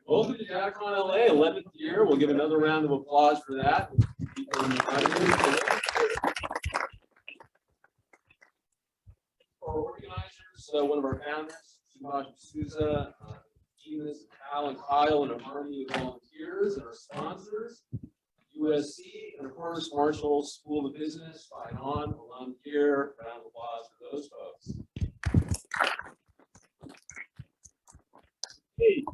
Welcome to DataCon LA, 11th year. We'll give another round of applause for that. Our organizers, one of our founders, Subhash D'Souza, Gina's, Al, and Kyle, and an army of volunteers, and our sponsors, USC, and of course, Marshall School of Business, Fine On, alum here. Round of applause for those folks. Hey,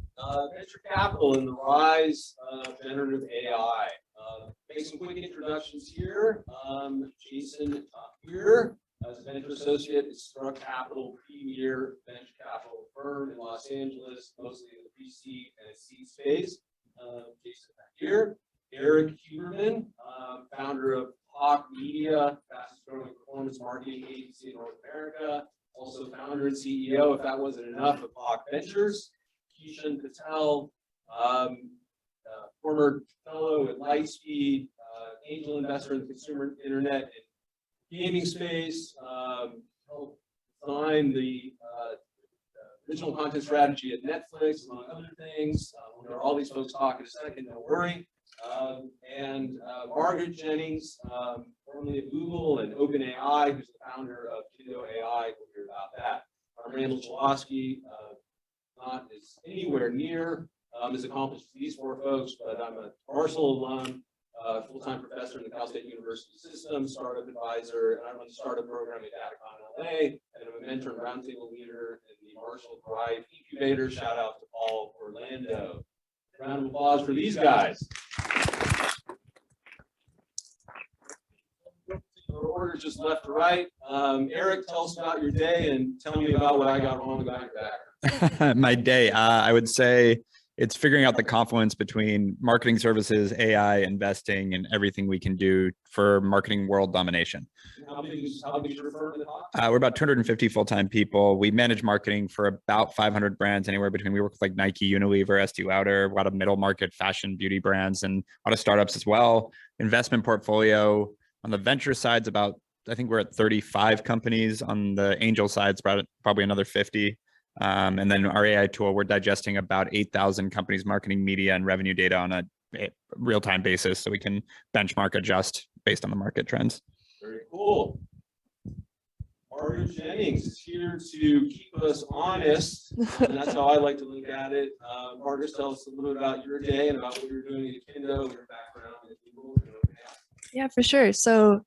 venture capital and the rise of generative AI. Make some quick introductions here. Jason Tahir, as a venture associate at Struck Capital, premier venture capital firm in Los Angeles, mostly in the pre-seed and seed space. Jason Tahir. Erik Huberman, founder of Hawke Media, fastest growing performance marketing agency in North America. Also founder and CEO, if that wasn't enough, of Hawke Ventures. Kishen, Patel, former fellow at Lightspeed, angel investor in the consumer internet and gaming space, helped design the original content strategy at Netflix, among other things. We'll hear all these folks talk in a second, don't worry. And Margaret Jennings, formerly of Google and OpenAI, who's the founder of kindo.ai. We'll hear about that. Randall Chalawsky, not as anywhere near as accomplished as these four folks, but I'm a Marshall alum, full-time professor in the Cal State University System, startup advisor, and I run the startup program at DataCon LA, and I'm a mentor and roundtable leader in the Marshall Thrive Incubator. Shout out to Paul Orlando. Round of applause for these guys. Order just left to right. Erik, tell us about your day and tell me about what I got wrong about your background. My day, I would say it's figuring out the confluence between marketing services, AI, investing, and everything we can do for marketing world domination. How big is your firm in the Hawke? We're about 250 full-time people. We manage marketing for about 500 brands, anywhere between, we work with like Nike, Unilever, Estee Lauder, a lot of middle market fashion beauty brands, and a lot of startups as well. Investment portfolio on the venture side's about, I think we're at 35 companies. On the angel side, it's probably another 50. And then our AI tool, we're digesting about 8,000 companies' marketing, media, and revenue data on a real-time basis, so we can benchmark, adjust based on the market trends. Very cool. Margaret Jennings is here to keep us honest, and that's how I like to look at it. Margaret, tell us a little bit about your day and about what you're doing at Kindo, your background, and people. Yeah, for sure. So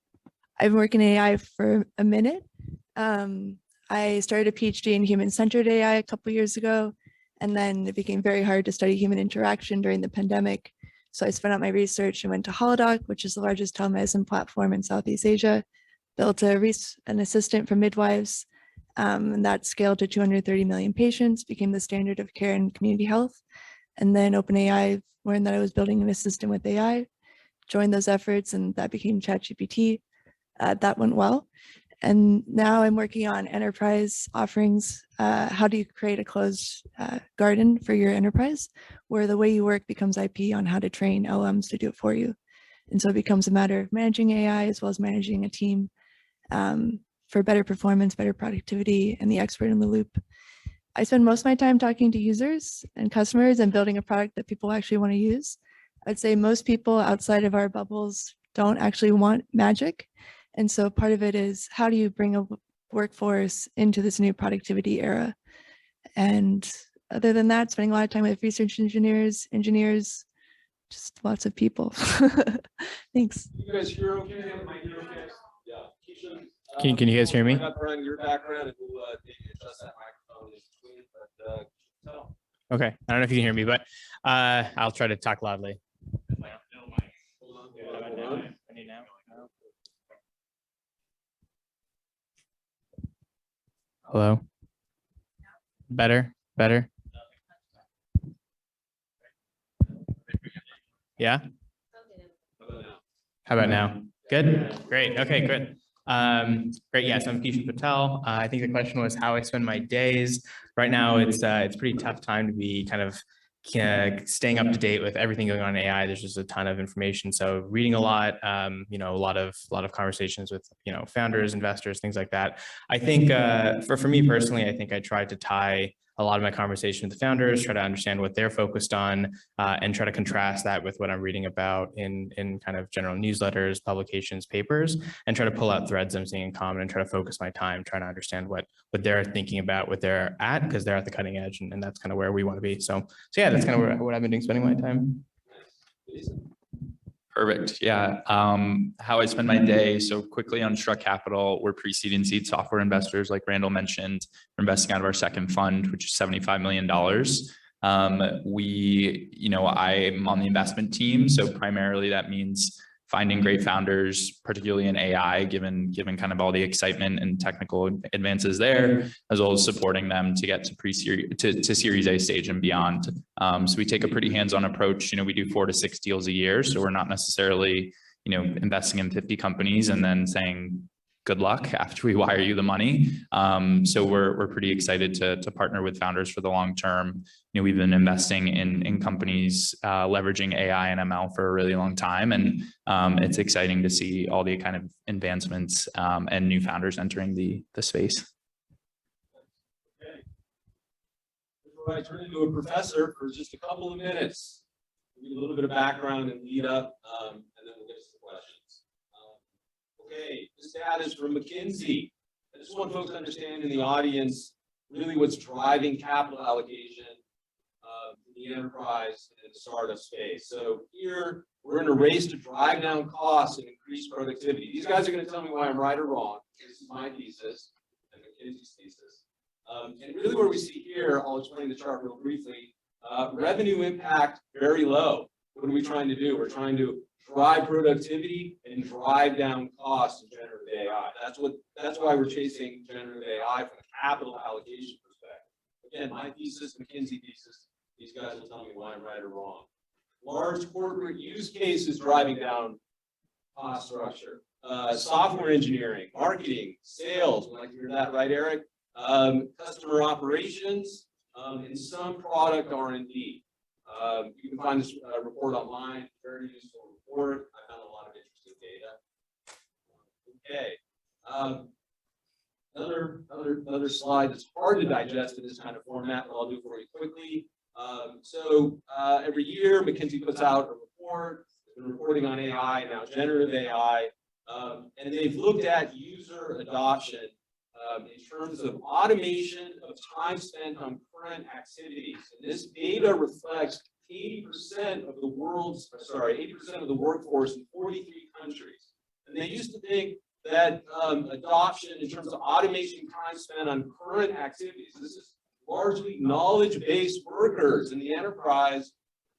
I've been working in AI for a minute. I started a PhD in human-centered AI a couple years ago, and then it became very hard to study human interaction during the pandemic. So I spent out my research and went to Holodoc, which is the largest telemedicine platform in Southeast Asia, built an assistant for midwives, and that scaled to 230 million patients, became the standard of care in community health. And then OpenAI learned that I was building an assistant with AI, joined those efforts, and that became ChatGPT. That went well. And now I'm working on enterprise offerings. How do you create a closed garden for your enterprise, where the way you work becomes IP on how to train LMs to do it for you. And so it becomes a matter of managing AI as well as managing a team for better performance, better productivity, and the expert in the loop. I spend most of my time talking to users and customers and building a product that people actually want to use. I'd say most people outside of our bubbles don't actually want magic. And so part of it is, how do you bring a workforce into this new productivity era? And other than that, spending a lot of time with research engineers, just lots of people. Thanks. You guys hear okay? Yeah. Kishen, can you guys hear me? Your background, and we'll adjust that microphone in between, but tell. Okay, I don't know if you can hear me, but I'll try to talk loudly. Hello? Better? Yeah? How about now? Good? Great. Okay, good. Great. Yes, I'm Kishen Patel. I think the question was how I spend my days. Right now, it's pretty tough time to be kind of staying up to date with everything going on in AI. There's just a ton of information. So reading a lot, a lot of conversations with, founders, investors, things like that. I think for me personally, I think I tried to tie a lot of my conversation with the founders, try to understand what they're focused on, and try to contrast that with what I'm reading about in kind of general newsletters, publications, papers, and try to pull out threads I'm seeing in common and try to focus my time trying to understand what they're thinking about, what they're at, because they're at the cutting edge, and that's kind of where we want to be. So yeah, that's kind of what I've been doing, spending my time. Perfect. Yeah. How I spend my day. So quickly on Struck Capital, we're pre-seed and seed software investors, like Randall mentioned. We're investing out of our second fund, which is $75 million. I'm on the investment team. So primarily that means finding great founders, particularly in AI, given kind of all the excitement and technical advances there, as well as supporting them to get to pre-series to Series A stage and beyond. So we take a pretty hands-on approach. We do 4 to 6 deals a year, so we're not necessarily investing in 50 companies and then saying good luck after we wire you the money. So we're pretty excited to partner with founders for the long term. We've been investing in companies leveraging AI and ML for a really long time, and it's exciting to see all the kind of advancements and new founders entering the space. Okay. Before I turn into a professor for just a couple of minutes, give you a little bit of background and lead up, and then we'll get to some questions. Okay, this data is from McKinsey. I just want folks to understand in the audience really what's driving capital allocation in the enterprise and the startup space. So here, we're in a race to drive down costs and increase productivity. These guys are going to tell me why I'm right or wrong. This is my thesis and McKinsey's thesis. And really where we see here, I'll explain the chart real briefly, revenue impact very low. What are we trying to do? We're trying to drive productivity and drive down costs in generative AI. That's why we're chasing generative AI from a capital allocation perspective. Again, my thesis, McKinsey thesis, these guys will tell me why I'm right or wrong. Large corporate use cases driving down cost structure. Software engineering, marketing, sales, we'd like to hear that, right, Erik? Customer operations, and some product R&D. You can find this report online, very useful report. I found a lot of interesting data. Okay. Another slide that's hard to digest in this kind of format, but I'll do for you quickly. Every year, McKinsey puts out a report. They've been reporting on AI, now generative AI, and they've looked at user adoption in terms of automation of time spent on current activities. And this data reflects 80% of the workforce in 43 countries. And they used to think that adoption in terms of automation time spent on current activities, this is largely knowledge-based workers in the enterprise.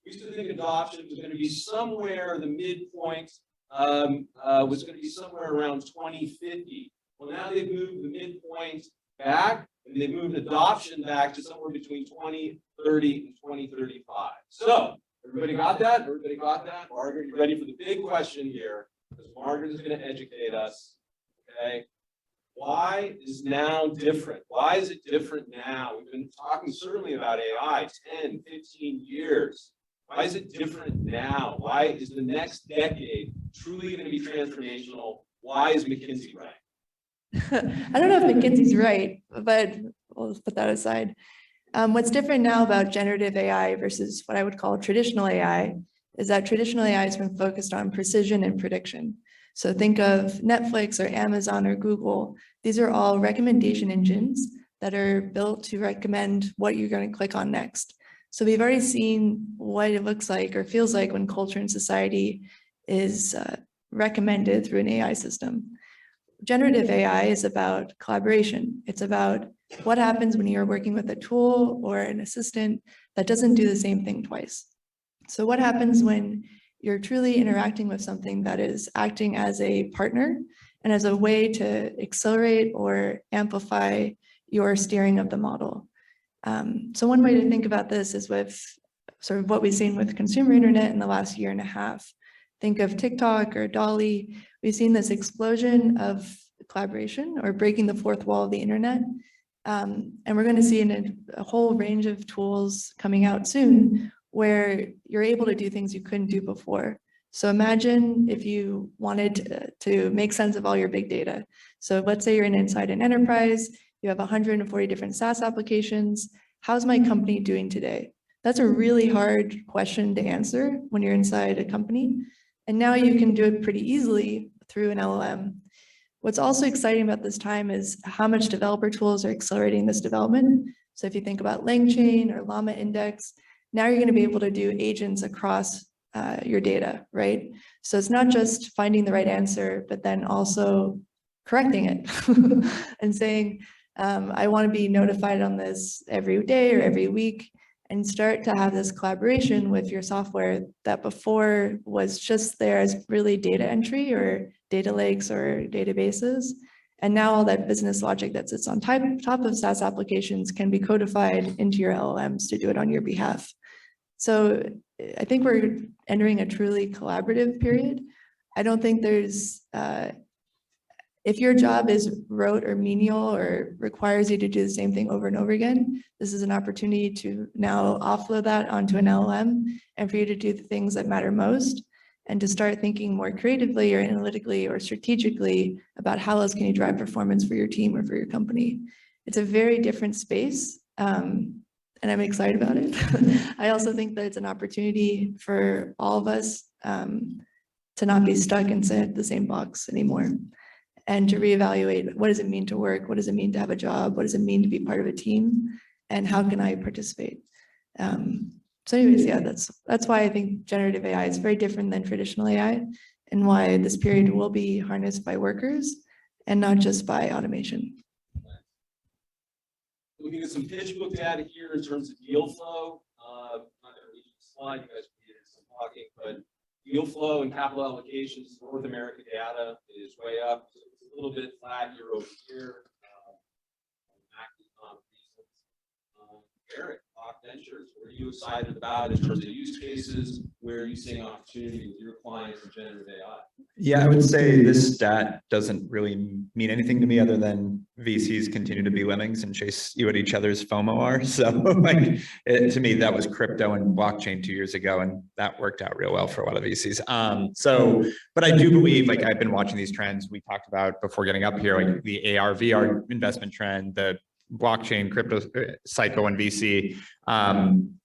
We used to think adoption was going to be somewhere, the midpoint was going to be somewhere around 2050. Well, now they've moved the midpoint back, and they've moved adoption back to somewhere between 2030 and 2035. So, everybody got that? Everybody got that? Margaret, you ready for the big question here? Because Margaret is going to educate us. Okay. Why is now different? Why is it different now? We've been talking certainly about AI 10, 15 years. Why is it different now? Why is the next decade truly going to be transformational? Why is McKinsey right? I don't know if McKinsey's right, but we'll put that aside. What's different now about generative AI versus what I would call traditional AI is that traditional AI has been focused on precision and prediction. So think of Netflix or Amazon or Google. These are all recommendation engines that are built to recommend what you're going to click on next. So we've already seen what it looks like or feels like when culture and society is recommended through an AI system. Generative AI is about collaboration. It's about what happens when you're working with a tool or an assistant that doesn't do the same thing twice. So what happens when you're truly interacting with something that is acting as a partner and as a way to accelerate or amplify your steering of the model? So one way to think about this is with sort of what we've seen with consumer internet in the last year and a half. Think of TikTok or Dolly. We've seen this explosion of collaboration or breaking the fourth wall of the internet. And we're going to see a whole range of tools coming out soon where you're able to do things you couldn't do before. So imagine if you wanted to make sense of all your big data. So let's say you're inside an enterprise, you have 140 different SaaS applications. how's my company doing today? That's a really hard question to answer when you're inside a company. And now you can do it pretty easily through an LLM. What's also exciting about this time is how much developer tools are accelerating this development. So if you think about LangChain or Llama Index, now you're going to be able to do agents across your data, right? So it's not just finding the right answer, but then also correcting it and saying, I want to be notified on this every day or every week, and start to have this collaboration with your software that before was just there as really data entry or data lakes or databases. And now all that business logic that sits on top of SaaS applications can be codified into your LLMs to do it on your behalf. So I think we're entering a truly collaborative period. I don't think there's, if your job is rote or menial or requires you to do the same thing over and over again, this is an opportunity to now offload that onto an LLM and for you to do the things that matter most and to start thinking more creatively or analytically or strategically about how else can you drive performance for your team or for your company. It's a very different space. And I'm excited about it. I also think that it's an opportunity for all of us to not be stuck inside the same box anymore and to reevaluate what does it mean to work? What does it mean to have a job? What does it mean to be part of a team? And how can I participate? So anyways, yeah, that's why I think generative AI is very different than traditional AI and why this period will be harnessed by workers and not just by automation. Looking at some pitch book data here in terms of deal flow. Not going to read the slide, you guys can get some talking, but deal flow and capital allocations, North America data is way up. So it's a little bit flat year over year. Erik, Hawke Ventures, what are you excited about in terms of use cases? Where are you seeing opportunity with your clients in generative AI? Yeah, I would say this stat doesn't really mean anything to me other than VCs continue to be lemmings and chase you at each other's FOMO are. So like to me, that was crypto and blockchain 2 years ago, and that worked out real well for a lot of VCs. But I do believe, like I've been watching these trends we talked about before getting up here, like the AR, VR investment trend, the blockchain crypto cycle and VC.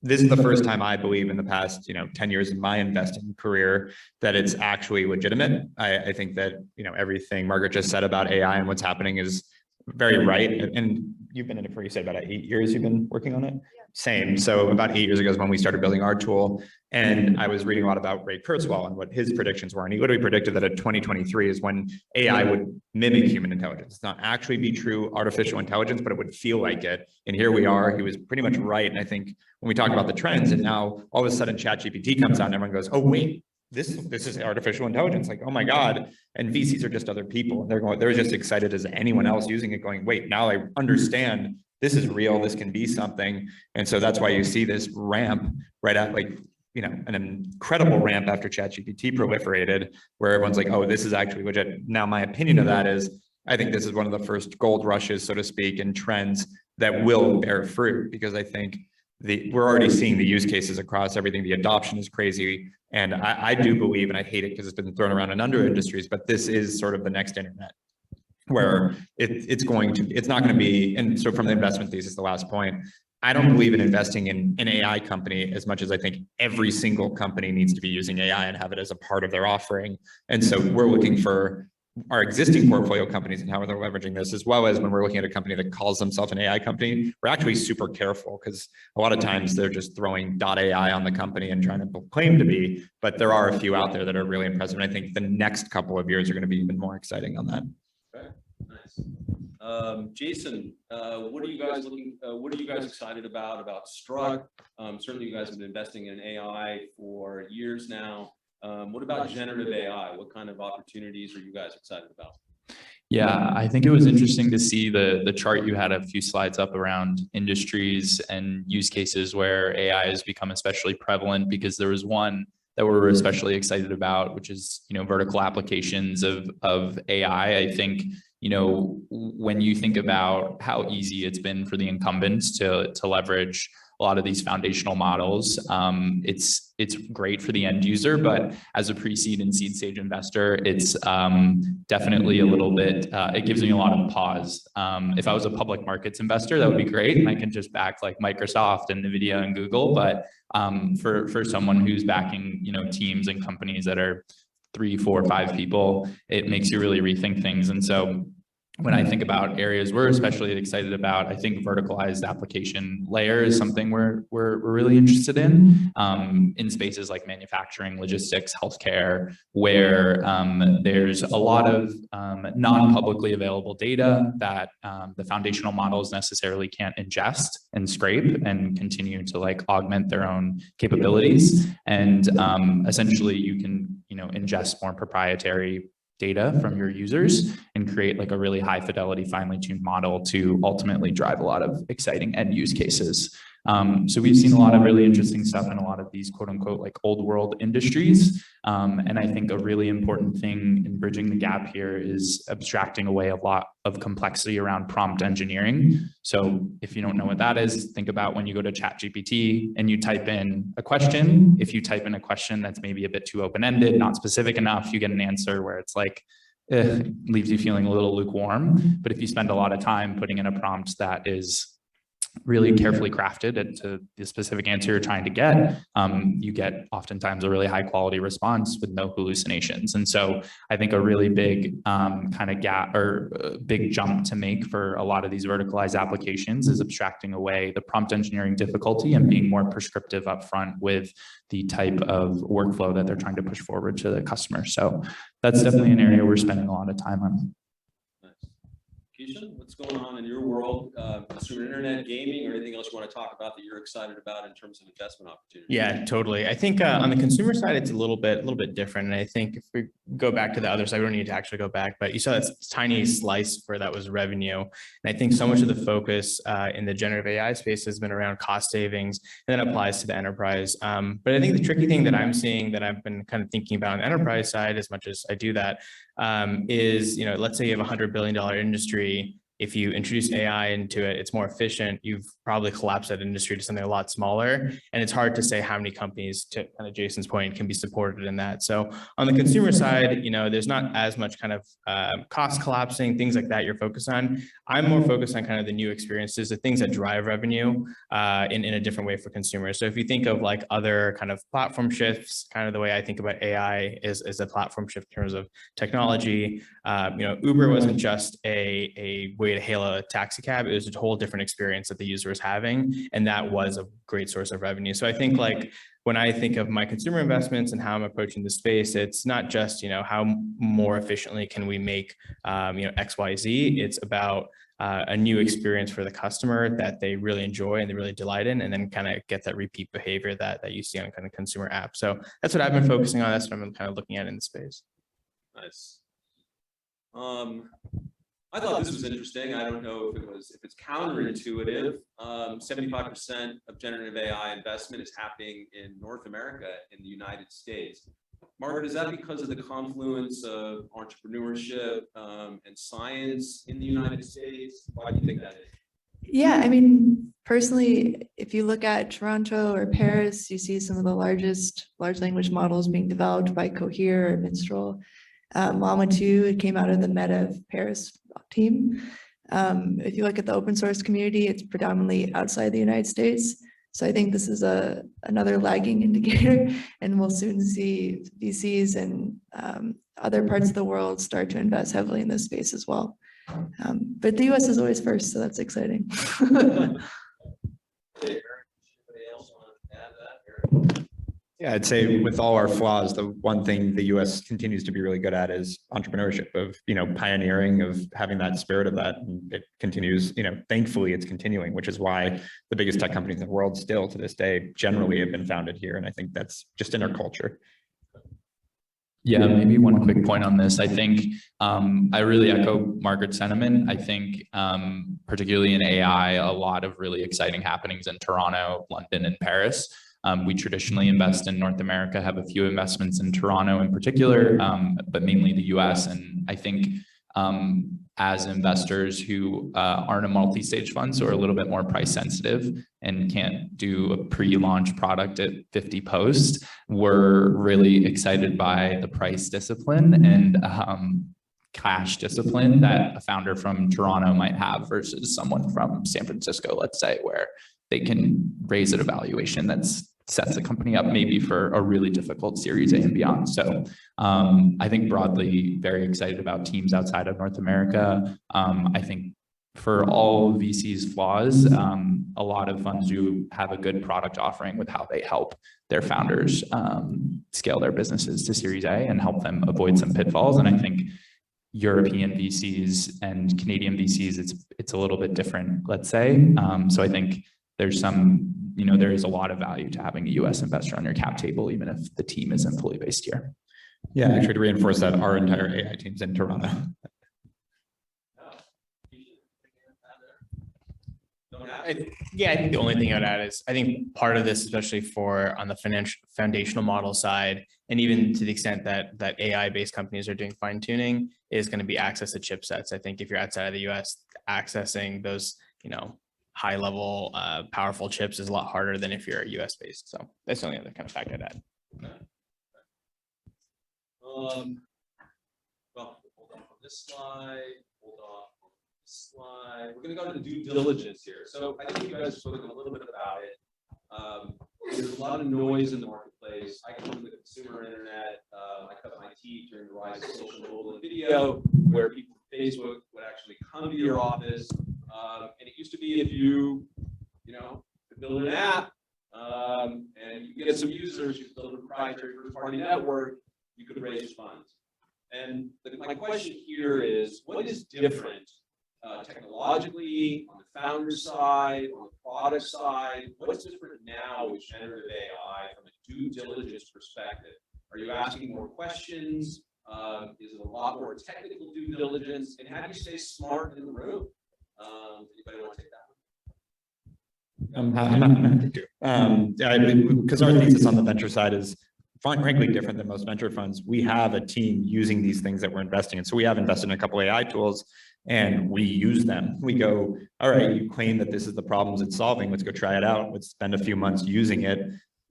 This is the first time I believe in the past, 10 years in my investing career that it's actually legitimate. I think that, everything Margaret just said about AI and what's happening is very right. And you've been in it for, you said about 8 years you've been working on it? Same. So about 8 years ago is when we started building our tool. And I was reading a lot about Ray Kurzweil and what his predictions were. And he literally predicted that 2023 is when AI would mimic human intelligence. It's not actually be true artificial intelligence, but it would feel like it. And here we are. He was pretty much right. And I think when we talk about the trends and now all of a sudden ChatGPT comes out and everyone goes, oh, wait, this is artificial intelligence. Like, oh my God. And VCs are just other people. And they're just excited as anyone else using it going, wait, now I understand this is real. This can be something. And so that's why you see this ramp right at an incredible ramp after ChatGPT proliferated, where everyone's like, oh, this is actually legit. Now, my opinion of that is, I think this is one of the first gold rushes, so to speak, and trends that will bear fruit, because I think we're already seeing the use cases across everything. The adoption is crazy. And I do believe, and I hate it because it's been thrown around in other industries, but this is sort of the next internet, where it's not going to be. And so from the investment thesis, the last point, I don't believe in investing in an AI company as much as I think every single company needs to be using AI and have it as a part of their offering. And so we're looking for our existing portfolio companies and how they're leveraging this, as well as when we're looking at a company that calls themselves an AI company, we're actually super careful because a lot of times they're just throwing .ai on the company and trying to claim to be, but there are a few out there that are really impressive. And I think the next couple of years are going to be even more exciting on that. Okay, nice. Jason, what are you guys excited about Struck? Certainly you guys have been investing in AI for years now. What about generative AI? What kind of opportunities are you guys excited about? Yeah, I think it was interesting to see the chart. You had a few slides up around industries and use cases where AI has become especially prevalent, because there was one that we're especially excited about, which is, vertical applications of AI. I think, when you think about how easy it's been for the incumbents to leverage a lot of these foundational models. It's great for the end user, but as a pre-seed and seed stage investor, it's definitely a little bit, it gives me a lot of pause. If I was a public markets investor, that would be great. And I can just back like Microsoft and NVIDIA and Google. But for someone who's backing, teams and companies that are 3, 4, 5 people, it makes you really rethink things. And so when I think about areas we're especially excited about, I think verticalized application layer is something we're really interested in spaces like manufacturing, logistics, healthcare, where there's a lot of non-publicly available data that the foundational models necessarily can't ingest and scrape and continue to like augment their own capabilities. And essentially you can, ingest more proprietary data from your users and create like a really high fidelity, finely tuned model to ultimately drive a lot of exciting end use cases. So we've seen a lot of really interesting stuff in a lot of these quote unquote like old world industries. And I think a really important thing in bridging the gap here is abstracting away a lot of complexity around prompt engineering. So if you don't know what that is, think about when you go to ChatGPT and you type in a question. If you type in a question that's maybe a bit too open-ended, not specific enough, you get an answer where it's like, leaves you feeling a little lukewarm. But if you spend a lot of time putting in a prompt that is really carefully crafted to the specific answer you're trying to get, you get oftentimes a really high quality response with no hallucinations. And so I think a really big kind of gap or big jump to make for a lot of these verticalized applications is abstracting away the prompt engineering difficulty and being more prescriptive upfront with the type of workflow that they're trying to push forward to the customer. So that's definitely an area we're spending a lot of time on. Kishen, what's going on in your world, consumer internet, gaming, or anything else you want to talk about that you're excited about in terms of investment opportunities? Yeah, totally. I think on the consumer side, it's a little bit different. And I think if we go back to the other side, we don't need to actually go back, but you saw that tiny slice where that was revenue. And I think so much of the focus in the generative AI space has been around cost savings, and that applies to the enterprise. But I think the tricky thing that I'm seeing that I've been kind of thinking about on the enterprise side, as much as I do that, is, let's say you have a $100 billion industry. If you introduce AI into it, it's more efficient. You've probably collapsed that industry to something a lot smaller. And it's hard to say how many companies, to kind of Jason's point, can be supported in that. So on the consumer side, there's not as much kind of cost collapsing, things like that you're focused on. I'm more focused on kind of the new experiences, the things that drive revenue in a different way for consumers. So if you think of like other kind of platform shifts, kind of the way I think about AI is a platform shift in terms of technology. Uber wasn't just a way to hail a taxi cab. It was a whole different experience that the user was having. And that was a great source of revenue. So I think like when I think of my consumer investments and how I'm approaching the space, it's not just, how more efficiently can we make, X, Y, Z. It's about a new experience for the customer that they really enjoy and they really delight in, and then kind of get that repeat behavior that you see on kind of consumer apps. So that's what I've been focusing on. That's what I'm kind of looking at in the space. Nice. I thought this was interesting. I don't know if it's counterintuitive. 75% of generative AI investment is happening in North America, in the United States. Margaret, is that because of the confluence of entrepreneurship and science in the United States? Why do you think that is? Yeah, I mean, personally, if you look at Toronto or Paris, you see some of the largest large language models being developed by Cohere or Minstrel. Llama 2, it came out of the Meta Paris team. If you look at the open source community, it's predominantly outside the United States. So I think this is another lagging indicator, and we'll soon see VCs and other parts of the world start to invest heavily in this space as well. But the US is always first, so that's exciting. Yeah, I'd say with all our flaws, the one thing the US continues to be really good at is entrepreneurship, of, pioneering, of having that spirit of that. And it continues, thankfully it's continuing, which is why the biggest tech companies in the world still to this day generally have been founded here. And I think that's just in our culture. Yeah, maybe one quick point on this. I think I really echo Margaret's sentiment. I think particularly in AI, a lot of really exciting happenings in Toronto, London, and Paris. We traditionally invest in North America, have a few investments in Toronto in particular, but mainly the US. And I think as investors who aren't a multi-stage fund, so are a little bit more price sensitive and can't do a pre-launch product at 50 posts, we're really excited by the price discipline and cash discipline that a founder from Toronto might have versus someone from San Francisco, let's say, where they can raise at a valuation that sets the company up maybe for a really difficult Series A and beyond. So I think broadly very excited about teams outside of North America. I think for all VC's flaws, a lot of funds do have a good product offering with how they help their founders scale their businesses to Series A and help them avoid some pitfalls. And I think European VCs and Canadian VCs, it's a little bit different, let's say. So I think there's some, there is a lot of value to having a US investor on your cap table, even if the team isn't fully based here. Yeah, actually to reinforce that, our entire AI team's in Toronto. I think the only thing I'd add is I think part of this, especially on the foundational model side, and even to the extent that AI-based companies are doing fine tuning, is going to be access to chipsets. I think if you're outside of the US, accessing those, high level, powerful chips is a lot harder than if you're US based. So that's the only other kind of fact I'd add. Well, hold on this slide. Hold on this slide. We're going to go to the due diligence here. So I think you guys have spoken a little bit about it. There's a lot of noise in the marketplace. I come from the consumer internet. I cut my teeth during the rise of social mobile and video, where people from Facebook would actually come to your office. And it used to be if you could build an app and you get some users, you could build a proprietary first-party network, you could raise funds. And my question here is, what is different technologically on the founder side, on the product side? What's different now with generative AI from a due diligence perspective? Are you asking more questions? Is it a lot more technical due diligence? And how do you stay smart in the room? Anybody want to take that one? I'm happy to. Because our thesis on the venture side is frankly different than most venture funds. We have a team using these things that we're investing in. So we have invested in a couple of AI tools and we use them. We go, all right, you claim that this is the problems it's solving. Let's go try it out. Let's spend a few months using it,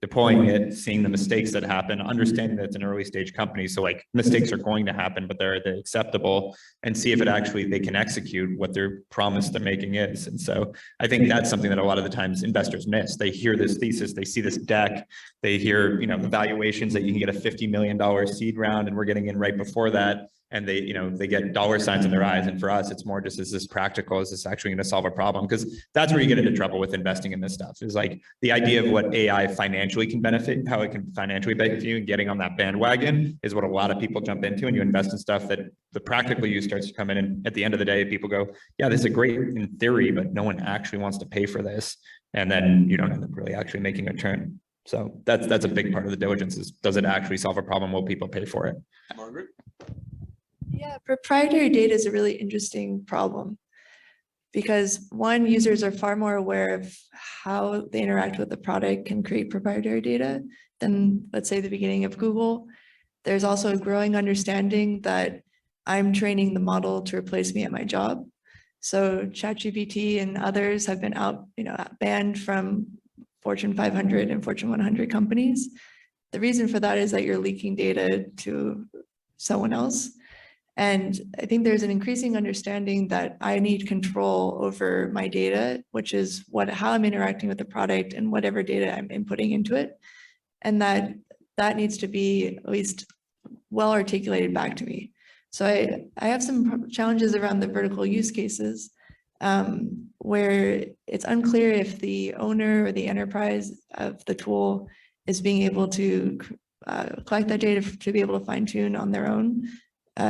deploying it, seeing the mistakes that happen, understanding that it's an early stage company. So like mistakes are going to happen, but they're acceptable, and see if they can execute what their promise they're making is. And so I think that's something that a lot of the times investors miss. They hear this thesis, they see this deck, they hear, the valuations that you can get a $50 million seed round and we're getting in right before that. And they get dollar signs in their eyes. And for us, it's more just, is this practical? Is this actually going to solve a problem? Because that's where you get into trouble with investing in this stuff, is like the idea of what AI financially can benefit, how it can financially benefit you, and getting on that bandwagon is what a lot of people jump into. And you invest in stuff that the practical use starts to come in. And at the end of the day, people go, yeah, this is great in theory, but no one actually wants to pay for this. And then you don't end up really actually making a turn. So that's a big part of the diligence, is does it actually solve a problem? Will people pay for it? Margaret? Yeah, proprietary data is a really interesting problem because one, users are far more aware of how they interact with the product and create proprietary data than, let's say, the beginning of Google. There's also a growing understanding that I'm training the model to replace me at my job. So ChatGPT and others have been banned from Fortune 500 and Fortune 100 companies. The reason for that is that you're leaking data to someone else. And I think there's an increasing understanding that I need control over my data, which is how I'm interacting with the product and whatever data I'm inputting into it. And that needs to be at least well articulated back to me. So I have some challenges around the vertical use cases where it's unclear if the owner or the enterprise of the tool is being able to collect that data to be able to fine tune on their own.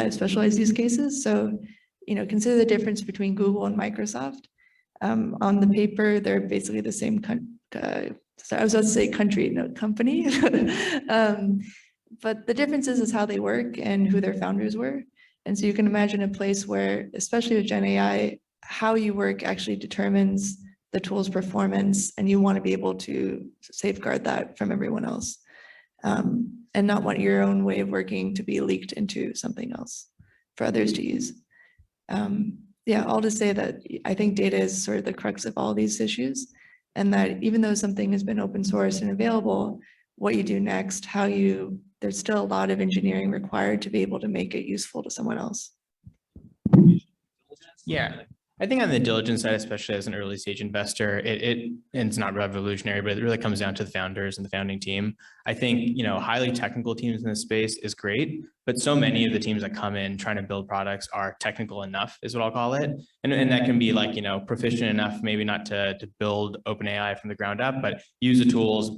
Specialized use cases. So, consider the difference between Google and Microsoft. On the paper, they're basically the same. I was about to say country, no company. But the difference is how they work and who their founders were. And so you can imagine a place where, especially with Gen AI, how you work actually determines the tool's performance, and you want to be able to safeguard that from everyone else. And not want your own way of working to be leaked into something else for others to use. Yeah, all to say that I think data is sort of the crux of all these issues, and that even though something has been open source and available, what you do next, there's still a lot of engineering required to be able to make it useful to someone else. Yeah, I think on the diligence side, especially as an early stage investor, and it's not revolutionary, but it really comes down to the founders and the founding team. I think, highly technical teams in this space is great, but so many of the teams that come in trying to build products are technical enough, is what I'll call it. And that can be like, proficient enough, maybe not to build OpenAI from the ground up, but use the tools,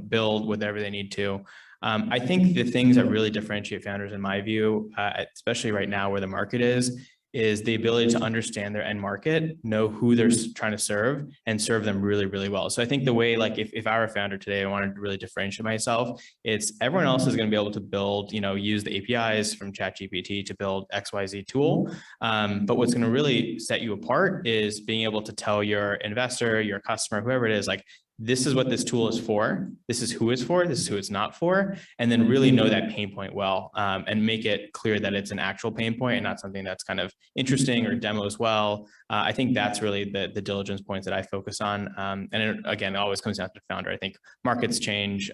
build whatever they need to. I think the things that really differentiate founders, in my view, especially right now where the market is the ability to understand their end market, know who they're trying to serve, and serve them really, really well. So I think the way, like if I were a founder today, I wanted to really differentiate myself, it's everyone else is going to be able to build, use the APIs from ChatGPT to build XYZ tool. But what's going to really set you apart is being able to tell your investor, your customer, whoever it is, like, this is what this tool is for, this is who it's for, this is who it's not for, and then really know that pain point well, and make it clear that it's an actual pain point and not something that's kind of interesting or demos well. I think that's really the diligence points that I focus on. And again, it always comes down to the founder. I think markets change,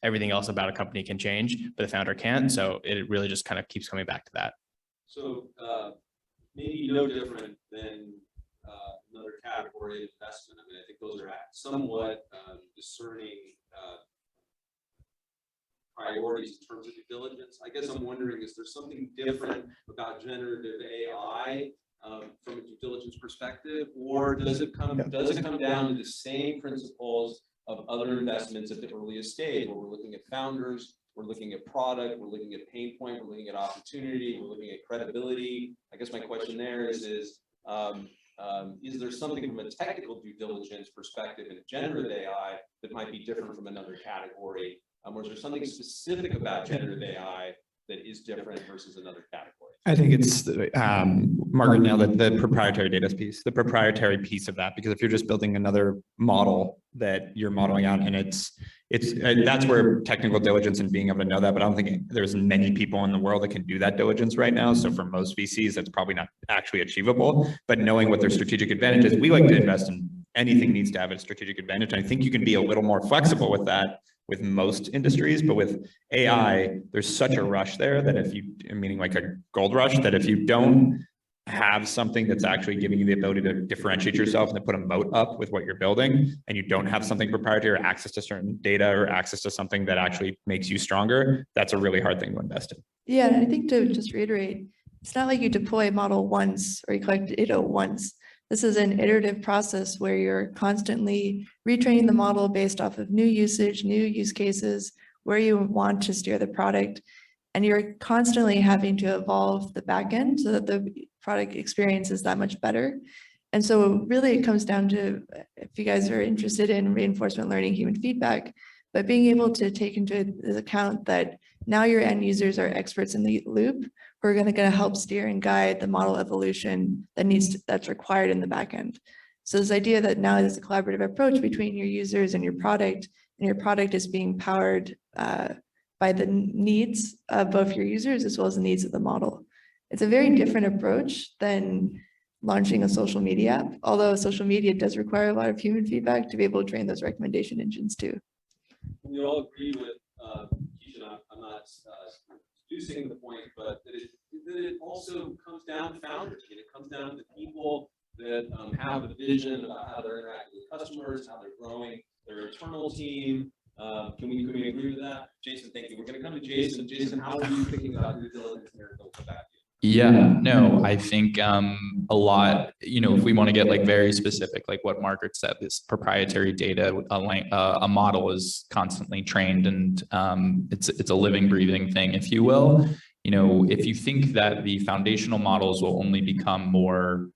everything else about a company can change, but the founder can't. So it really just kind of keeps coming back to that. So maybe no different than another category of investment. I mean, I think those are somewhat discerning priorities in terms of due diligence. I guess I'm wondering, is there something different about generative AI from a due diligence perspective, or does it come down to the same principles of other investments at the earliest stage, where we're looking at founders, we're looking at product, we're looking at pain point, we're looking at opportunity, we're looking at credibility? I guess my question there is there something from a technical due diligence perspective in generative AI that might be different from another category? Or is there something specific about generative AI that is different versus another category? I think it's Margaret nailed it, the proprietary data piece, the proprietary piece of that, because if you're just building another model that you're modeling out, and that's where technical diligence and being able to know that, but I don't think there's many people in the world that can do that diligence right now. So for most VCs, that's probably not actually achievable, but knowing what their strategic advantage is, we like to invest in anything needs to have a strategic advantage. I think you can be a little more flexible with that with most industries, but with AI, there's such a rush there that meaning like a gold rush, that if you don't have something that's actually giving you the ability to differentiate yourself and to put a moat up with what you're building, and you don't have something proprietary or access to certain data or access to something that actually makes you stronger, that's a really hard thing to invest in. Yeah, and I think to just reiterate, it's not like you deploy a model once or you collect data once. This is an iterative process where you're constantly retraining the model based off of new usage, new use cases, where you want to steer the product. And you're constantly having to evolve the backend so that the product experience is that much better. And so really it comes down to, if you guys are interested in reinforcement learning, human feedback, but being able to take into account that now your end users are experts in the loop who are going to help steer and guide the model evolution that's required in the backend. So this idea that now there's a collaborative approach between your users and your product is being powered by the needs of both your users as well as the needs of the model. It's a very different approach than launching a social media app, although social media does require a lot of human feedback to be able to train those recommendation engines too. We all agree with Kishen. I'm not reducing the point, but that it also comes down to founders. I mean, it comes down to people that have a vision about how they're interacting with customers, how they're growing their internal team. Can we agree with that? Jason, thank you. We're going to come to Jason. Jason, how are you thinking about due diligence here? We'll come back to you. Yeah, no, I think a lot, if we want to get like very specific, like what Margaret said, this proprietary data, a model is constantly trained, and it's a living, breathing thing, if you will. If you think that the foundational models will only become more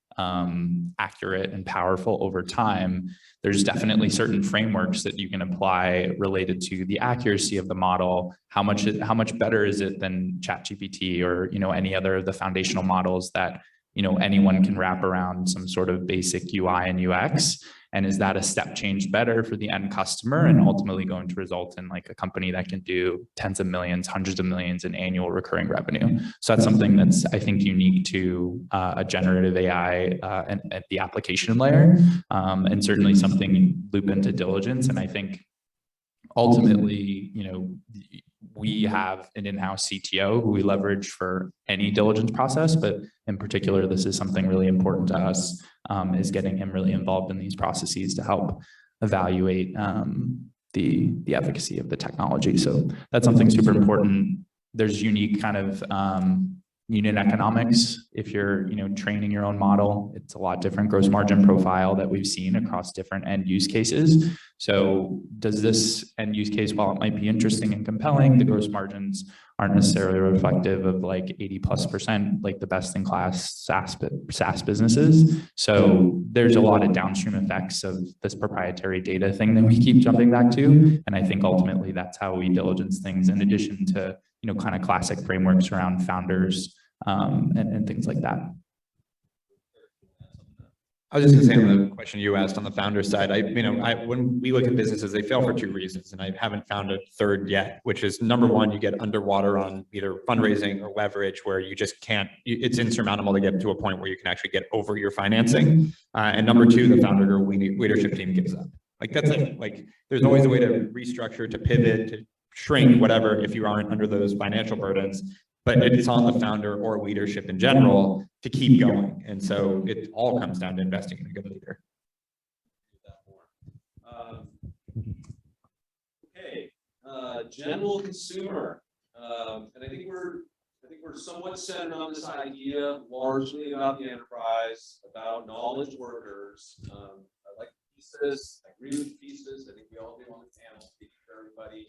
accurate and powerful over time, there's definitely certain frameworks that you can apply related to the accuracy of the model. How much better is it than ChatGPT or any other of the foundational models that anyone can wrap around some sort of basic UI and UX? And is that a step change better for the end customer and ultimately going to result in like a company that can do tens of millions, hundreds of millions in annual recurring revenue? So that's something that's, I think, unique to a generative AI and at the application layer, and certainly something you loop into Diligence. And I think ultimately, you know, we have an in-house CTO who we leverage for any diligence process, but in particular, this is something really important to us, is getting him really involved in these processes to help evaluate the efficacy of the technology. So that's something super important. There's unique kind of unit economics. If you're, you know, training your own model, it's a lot different gross margin profile that we've seen across different end use cases. So does this end use case, while it might be interesting and compelling, the gross margins aren't necessarily reflective of like 80+%, like the best in class SaaS businesses. So there's a lot of downstream effects of this proprietary data thing that we keep jumping back to. And I think ultimately that's how we diligence things, in addition to, you know, kind of classic frameworks around founders and things like that. I was just going to say on the question you asked on the founder side, when we look at businesses, they fail for two reasons, and I haven't found a third yet, which is number one, you get underwater on either fundraising or leverage, where you just can't, it's insurmountable to get to a point where you can actually get over your financing. And number two, the founder or leadership team gives up. Like that's it. Like there's always a way to restructure, to pivot, to shrink, whatever, if you aren't under those financial burdens. But it's on the founder or leadership in general to keep going. And so it all comes down to investing in a good leader. Okay, general consumer. And I think we're somewhat centered on this idea, largely about the enterprise, about knowledge workers. I like the thesis. I agree with the thesis. I think we all do on the panel, speaking for everybody.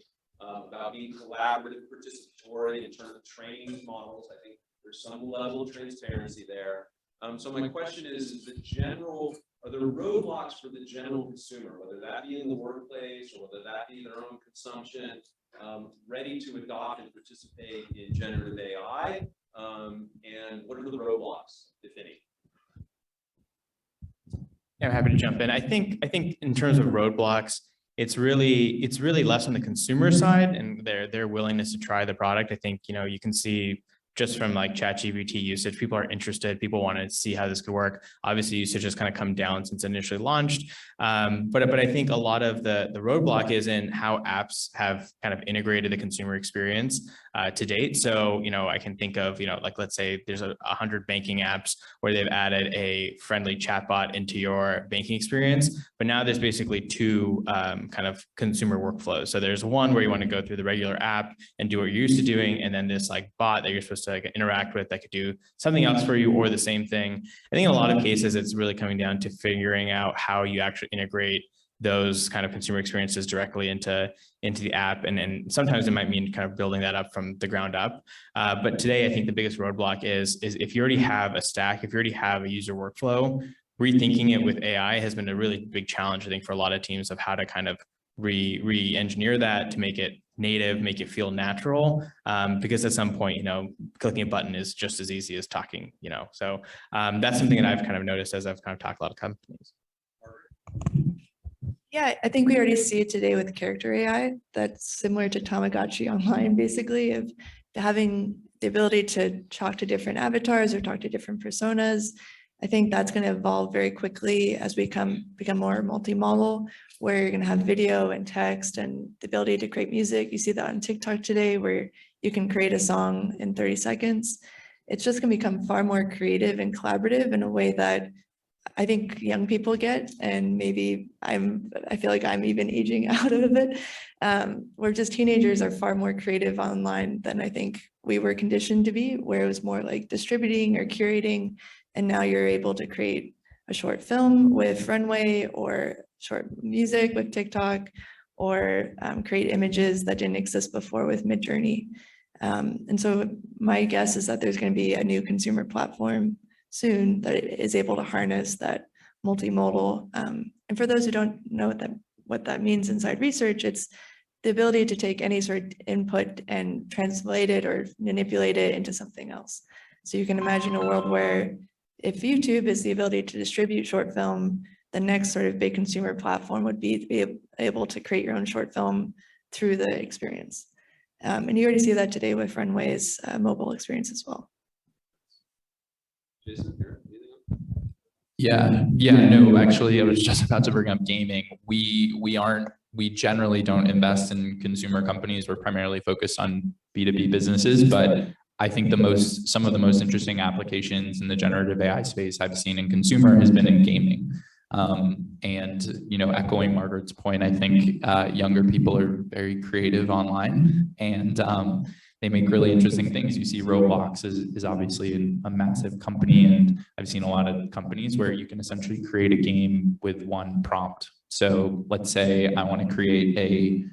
About being collaborative, participatory in terms of training models. I think there's some level of transparency there. So my question is are there roadblocks for the general consumer, whether that be in the workplace or whether that be their own consumption, ready to adopt and participate in generative AI? And what are the roadblocks, if any? Yeah, I'm happy to jump in. I think in terms of roadblocks, it's really less on the consumer side and their willingness to try the product. I think, you know, you can see just from like ChatGPT usage, people are interested, people want to see how this could work. Obviously usage has kind of come down since initially launched. But I think a lot of the roadblock is in how apps have kind of integrated the consumer experience to date. So, you know, I can think of, you know, like let's say there's 100 banking apps where they've added a friendly chatbot into your banking experience, but now there's basically two kind of consumer workflows. So there's one where you want to go through the regular app and do what you're used to doing, and then this like bot that you're supposed to like interact with that could do something else for you or the same thing. I think in a lot of cases, it's really coming down to figuring out how you actually integrate those kind of consumer experiences directly into the app. And sometimes it might mean kind of building that up from the ground up. But today, I think the biggest roadblock is if you already have a stack, if you already have a user workflow, rethinking it with AI has been a really big challenge, I think, for a lot of teams of how to kind of re-engineer that to make it native, make it feel natural, because at some point, you know, clicking a button is just as easy as talking, you know. So that's something that I've kind of noticed as I've kind of talked to a lot of companies. Yeah, I think we already see it today with character AI. That's similar to Tamagotchi online, basically, of having the ability to talk to different avatars or talk to different personas. I think that's going to evolve very quickly as we become more multi-modal, where you're going to have video and text and the ability to create music. You see that on TikTok today, where you can create a song in 30 seconds. It's just going to become far more creative and collaborative in a way that I think young people get, and maybe I feel like I'm even aging out of it, where just teenagers are far more creative online than I think we were conditioned to be, where it was more like distributing or curating. And now you're able to create a short film with Runway or short music with TikTok, or create images that didn't exist before with Midjourney. And so my guess is that there's going to be a new consumer platform soon that is able to harness that multimodal. And for those who don't know what that means inside research, it's the ability to take any sort of input and translate it or manipulate it into something else. So you can imagine a world where if YouTube is the ability to distribute short film the next sort of big consumer platform would be to be able to create your own short film through the experience. And you already see that today with Runway's mobile experience as well. Jason, here, No, actually, I was just about to bring up gaming. We generally don't invest in consumer companies. We're primarily focused on B2B businesses, but I think some of the most interesting applications in the generative AI space I've seen in consumer has been in gaming. And, you know, echoing Margaret's point, I think younger people are very creative online, and they make really interesting things. You see Roblox is obviously a massive company, and I've seen a lot of companies where you can essentially create a game with one prompt. So let's say I want to create a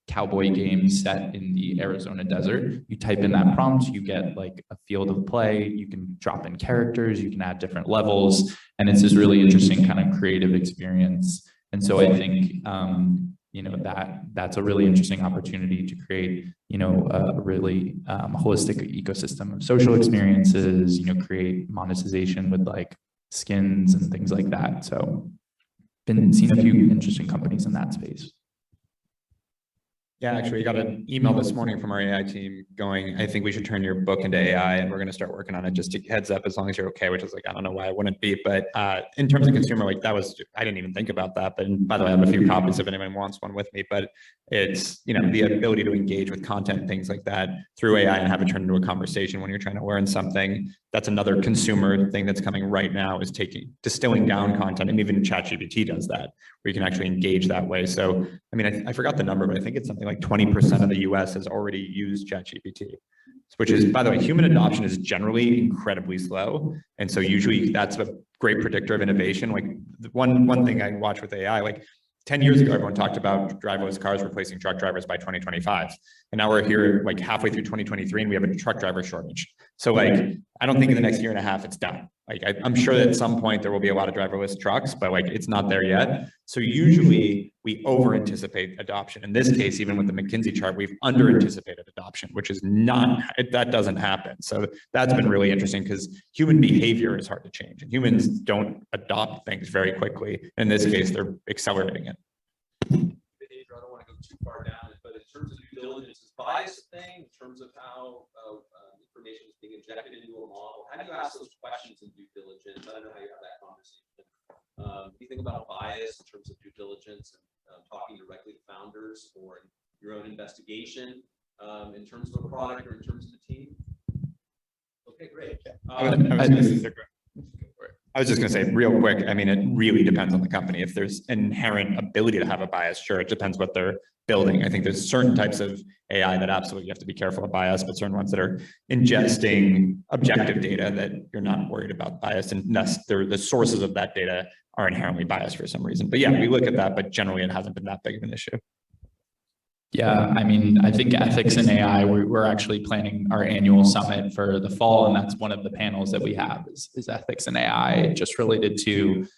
cowboy game set in the Arizona desert. You type in that prompt, you get like a field of play, you can drop in characters, you can add different levels, and it's this really interesting kind of creative experience. And so I think, you know, that's a really interesting opportunity to create, you know, a really holistic ecosystem of social experiences, you know, create monetization with like skins and things like that. So seen a few interesting companies in that space. Yeah, actually, we got an email this morning from our AI team going, I think we should turn your book into AI, and we're going to start working on it. Just to heads up, as long as you're okay, which is like, I don't know why I wouldn't be. But in terms of consumer, like that was, I didn't even think about that. But by the way, I have a few copies if anyone wants one with me. But it's, you know, the ability to engage with content and things like that through AI and have it turn into a conversation when you're trying to learn something. That's another consumer thing that's coming right now, is distilling down content. And even ChatGPT does that, where you can actually engage that way. So, I mean, I forgot the number, but I think it's something like 20% of the US has already used ChatGPT, which is, by the way, human adoption is generally incredibly slow. And so usually that's a great predictor of innovation. Like one thing I watch with AI, like 10 years ago, everyone talked about driverless cars replacing truck drivers by 2025. And now we're here like halfway through 2023 and we have a truck driver shortage. So like, I don't think in the next year and a half it's done. Like I'm sure that at some point there will be a lot of driverless trucks, but like it's not there yet. So usually we over anticipate adoption. In this case, even with the McKinsey chart, we've under anticipated adoption, which is not, that doesn't happen. So that's been really interesting because human behavior is hard to change and humans don't adopt things very quickly. In this case, they're accelerating it. Behavior, I don't want to go too far down it, but in terms of due diligence, is bias a thing in terms of how information is being injected into a model? How do you ask those questions in due diligence? I don't know how you have that conversation. Do you think about bias in terms of due diligence and talking directly to founders or your own investigation in terms of a product or in terms of the team? Okay, great. I was just going to say real quick, I mean, it really depends on the company. If there's inherent ability to have a bias, sure, it depends what they're building. I think there's certain types of AI that absolutely you have to be careful of bias, but certain ones that are ingesting objective data that you're not worried about bias, and thus the sources of that data are inherently biased for some reason. But yeah, we look at that, but generally it hasn't been that big of an issue. Yeah, I mean, I think ethics in AI, we're actually planning our annual summit for the fall, and that's one of the panels that we have is ethics in AI, just related to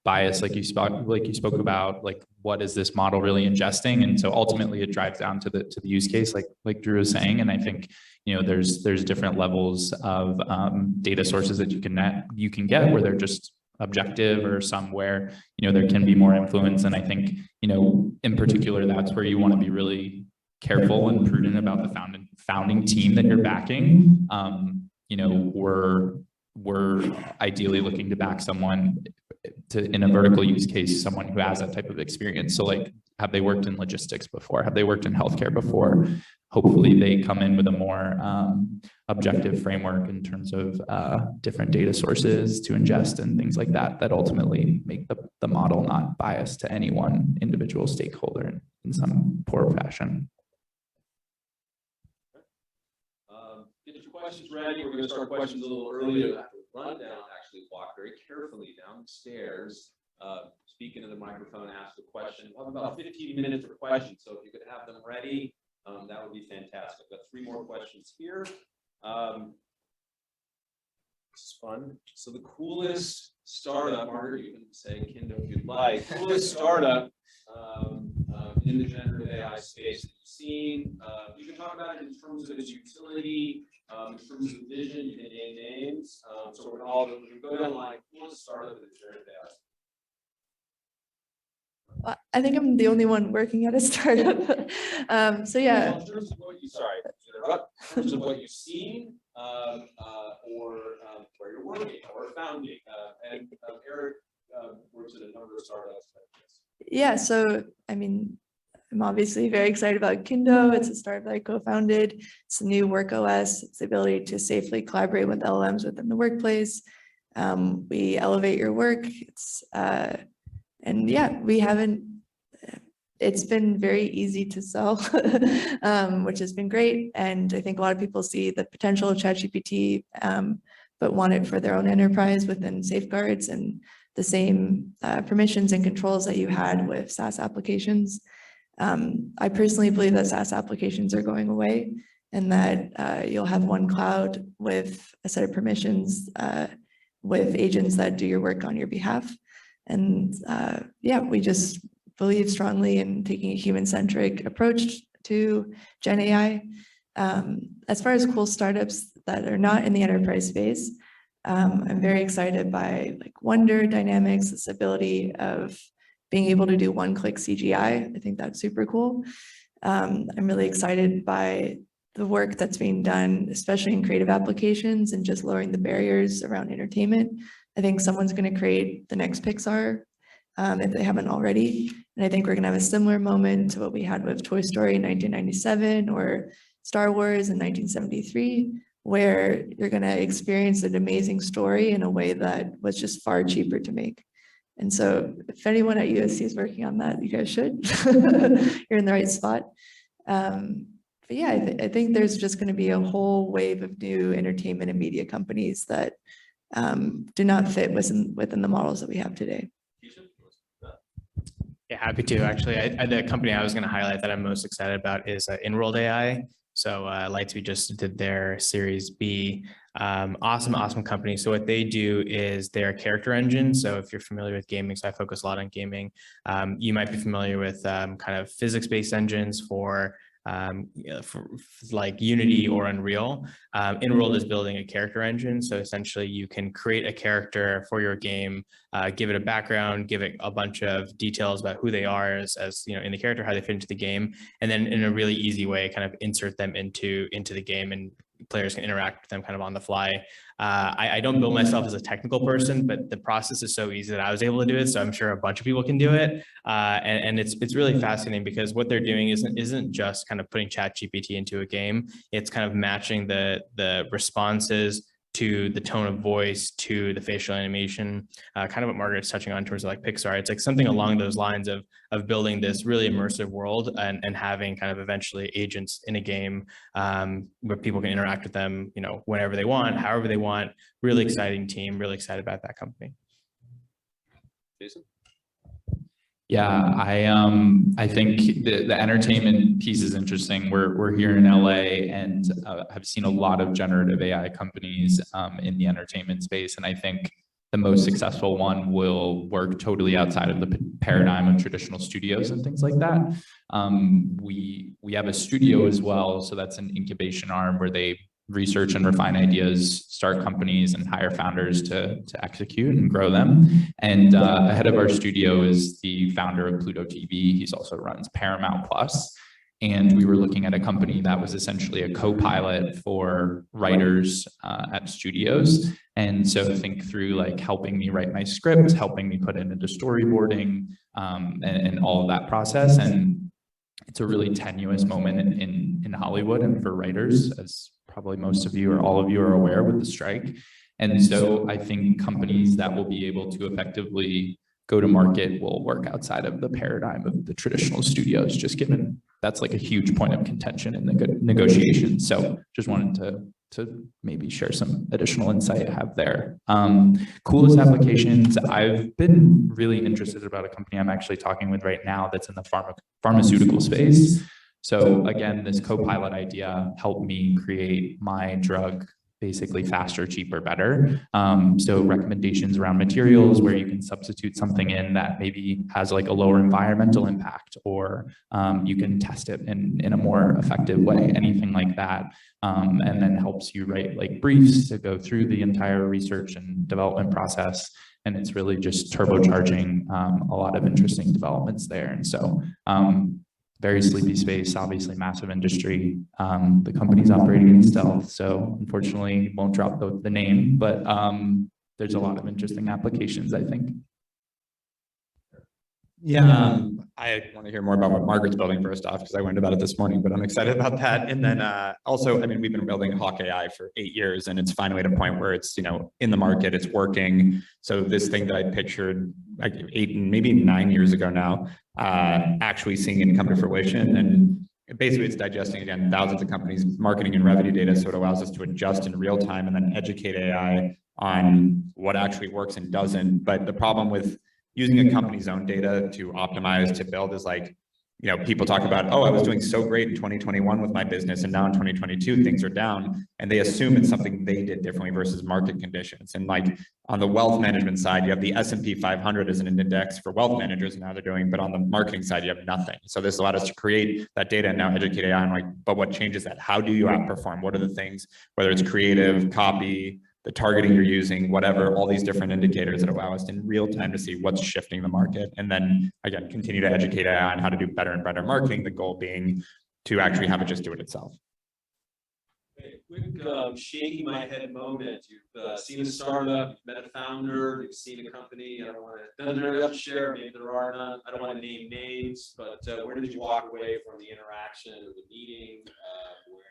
bias, like you spoke about, like what is this model really ingesting? And so ultimately it drives down to the use case, like Drew was saying. And I think, you know, there's different levels of data sources that you can get where they're just objective, or somewhere, you know, there can be more influence. And I think, you know, in particular, that's where you want to be really careful and prudent about the founding team that you're backing. You know, we're ideally looking to back someone in a vertical use case, someone who has that type of experience. So like, have they worked in logistics before? Have they worked in healthcare before? Hopefully they come in with a more objective framework in terms of different data sources to ingest and things like that, that ultimately make the model not biased to any one individual stakeholder in some poor fashion. Get your questions ready. We're going to start questions a little earlier. I have to run down, actually walk very carefully down the stairs, speak into the microphone, ask a question. We'll have about 15 minutes for questions, so if you could have them ready, that would be fantastic. I've got 3 more questions here. This is fun. So the coolest startup, Margaret, you can say Kindo if you'd like, coolest startup in the generative AI space that you've seen. You can talk about it in terms of its utility, In terms of vision, you can name names. So we're all going to go down the line. Who wants to start with the generative AI? I think I'm the only one working at a startup. So yeah. Well, in terms of what you, sorry, to interrupt, in terms of what you've seen, or where you're working or founding, and Erik works at a number of startups. Yeah, so I mean, I'm obviously very excited about Kindo. It's a startup that I co-founded. It's a new work OS. It's the ability to safely collaborate with LLMs within the workplace. We elevate your work. It's and yeah, we haven't. It's been very easy to sell, which has been great. And I think a lot of people see the potential of ChatGPT, but want it for their own enterprise within safeguards and the same permissions and controls that you had with SaaS applications. I personally believe that SaaS applications are going away and that you'll have one cloud with a set of permissions with agents that do your work on your behalf. And yeah, we just believe strongly in taking a human-centric approach to Gen AI. As far as cool startups that are not in the enterprise space, I'm very excited by like Wonder Dynamics, this ability of being able to do one-click CGI. I think that's super cool. I'm really excited by the work that's being done, especially in creative applications and just lowering the barriers around entertainment. I think someone's going to create the next Pixar if they haven't already. And I think we're going to have a similar moment to what we had with Toy Story in 1997 or Star Wars in 1973, where you're going to experience an amazing story in a way that was just far cheaper to make. And so if anyone at USC is working on that, you guys should. You're in the right spot. But yeah, I think there's just going to be a whole wave of new entertainment and media companies that do not fit within the models that we have today. Yeah, happy to. Actually, the company I was going to highlight that I'm most excited about is Enrolled AI. So Lightspeed just did their Series B. Awesome company. So what they do is they're a character engine. So if you're familiar with gaming, so I focus a lot on gaming, you might be familiar with kind of physics-based engines for like Unity or Unreal. Enrolled is building a character engine. So essentially you can create a character for your game, give it a background, give it a bunch of details about who they are as you know, in the character, how they fit into the game, and then in a really easy way, kind of insert them into the game, and players can interact with them kind of on the fly. I don't build myself as a technical person, but the process is so easy that I was able to do it. So I'm sure a bunch of people can do it. And it's really fascinating because what they're doing isn't just kind of putting ChatGPT into a game. It's kind of matching the responses to the tone of voice, to the facial animation, kind of what Margaret's touching on in terms of like Pixar. It's like something along those lines of building this really immersive world and having kind of eventually agents in a game where people can interact with them, you know, whenever they want, however they want. Really exciting team, really excited about that company. Jason? Yeah, I think the entertainment piece is interesting. We're here in LA and have seen a lot of generative AI companies in the entertainment space, and I think the most successful one will work totally outside of the paradigm of traditional studios and things like that. We have a studio as well, so that's an incubation arm where they research and refine ideas, start companies, and hire founders to execute and grow them. And ahead of our studio is the founder of Pluto TV. He's also runs Paramount Plus. And we were looking at a company that was essentially a co-pilot for writers at studios. And so think through like helping me write my script, helping me put it into storyboarding, and all of that process. And it's a really tenuous moment in Hollywood and for writers, as probably most of you or all of you are aware with the strike. And so I think companies that will be able to effectively go to market will work outside of the paradigm of the traditional studios, just given that's like a huge point of contention in the negotiations. So just wanted to maybe share some additional insight I have there. Coolest applications, I've been really interested about a company I'm actually talking with right now that's in the pharmaceutical space. So again, this co-pilot idea helped me create my drug basically faster, cheaper, better. So recommendations around materials where you can substitute something in that maybe has like a lower environmental impact, or you can test it in a more effective way, anything like that. And then helps you write like briefs to go through the entire research and development process. And it's really just turbocharging a lot of interesting developments there. And so very sleepy space, obviously massive industry. The company's operating in stealth, so unfortunately won't drop the name, but there's a lot of interesting applications, I think. Yeah, I want to hear more about what Margaret's building first off, because I learned about it this morning, but I'm excited about that. And then also, I mean, we've been building Hawkeye for 8 years, and it's finally at a point where it's, you know, in the market, it's working. So this thing that I pictured like 8, maybe 9 years ago now, actually seeing it come to fruition. And basically it's digesting, again, thousands of companies, marketing and revenue data. So it allows us to adjust in real time and then educate AI on what actually works and doesn't. But the problem with using a company's own data to optimize, to build is like, you know, people talk about, oh, I was doing so great in 2021 with my business, and now in 2022, things are down. And they assume it's something they did differently versus market conditions. And like on the wealth management side, you have the S&P 500 as an index for wealth managers and how they're doing, but on the marketing side, you have nothing. So this allowed us to create that data and now educate AI on like, but what changes that? How do you outperform? What are the things, whether it's creative, copy, the targeting you're using, whatever, all these different indicators that allow us in real time to see what's shifting the market. And then again, continue to educate AI on how to do better and better marketing, the goal being to actually have it just do it itself. Okay, quick shaking my head moment. You've seen a startup, you've met a founder, you've seen a company. I don't want to, doesn't really have to share, maybe there are none. I don't want to name names, but where did you walk away from the interaction or the meeting where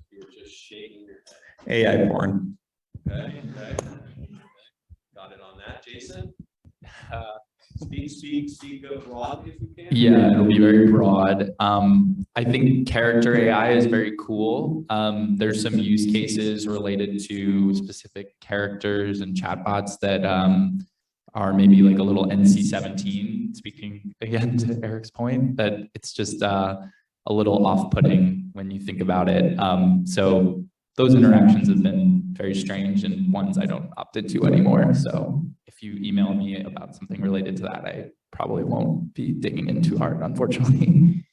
you were just shaking your head? AI porn. Okay. Got it on that, Jason. Speak broadly if you can. Yeah, it'll be very broad. I think character AI is very cool. There's some use cases related to specific characters and chatbots that are maybe like a little NC-17, speaking again to Eric's point, that it's just a little off-putting when you think about it. So those interactions have been very strange and ones I don't opt into anymore. So if you email me about something related to that, I probably won't be digging in too hard, unfortunately.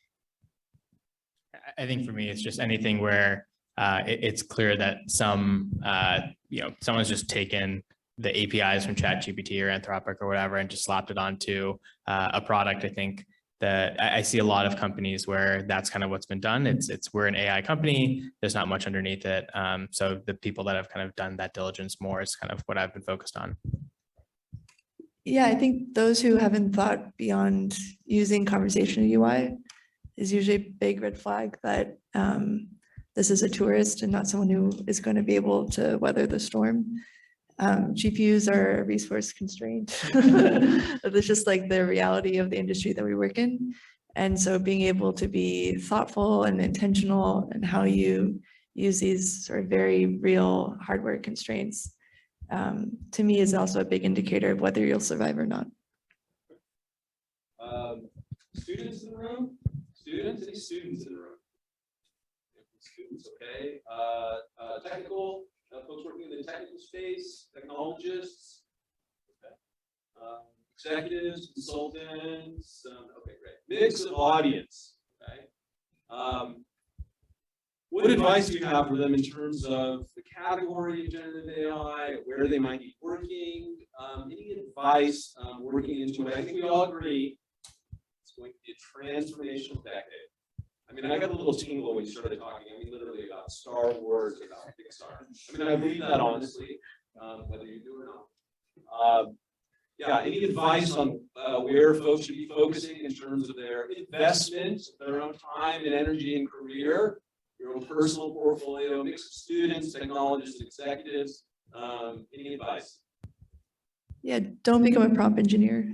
I think for me, it's just anything where it's clear that some, someone's just taken the APIs from ChatGPT or Anthropic or whatever and just slapped it onto a product. I think that I see a lot of companies where that's kind of what's been done. It's we're an AI company. There's not much underneath it. So the people that have kind of done that diligence more is kind of what I've been focused on. Yeah, I think those who haven't thought beyond using conversational UI is usually a big red flag that this is a tourist and not someone who is going to be able to weather the storm. GPUs are resource constrained. It's just like the reality of the industry that we work in. And so being able to be thoughtful and intentional in how you use these sort of very real hardware constraints, to me is also a big indicator of whether you'll survive or not. Students in the room? Students? Any students in the room? Students, okay. Technical? Folks working in the technical space, technologists, okay. Executives, consultants, okay, great. Mix of audience, okay. What advice do you have for them in terms of the category of generative AI, where they might be working, any advice working into it? I think we all agree it's going to be a transformational decade. I mean, I got a little tingle when you started talking. I mean, literally about Star Wars, about Pixar. I mean, I believe that honestly, whether you do or not. Yeah, any advice on where folks should be focusing in terms of their investment, their own time and energy and career, your own personal portfolio, mix of students, technologists, executives? Any advice? Yeah, don't become a prompt engineer.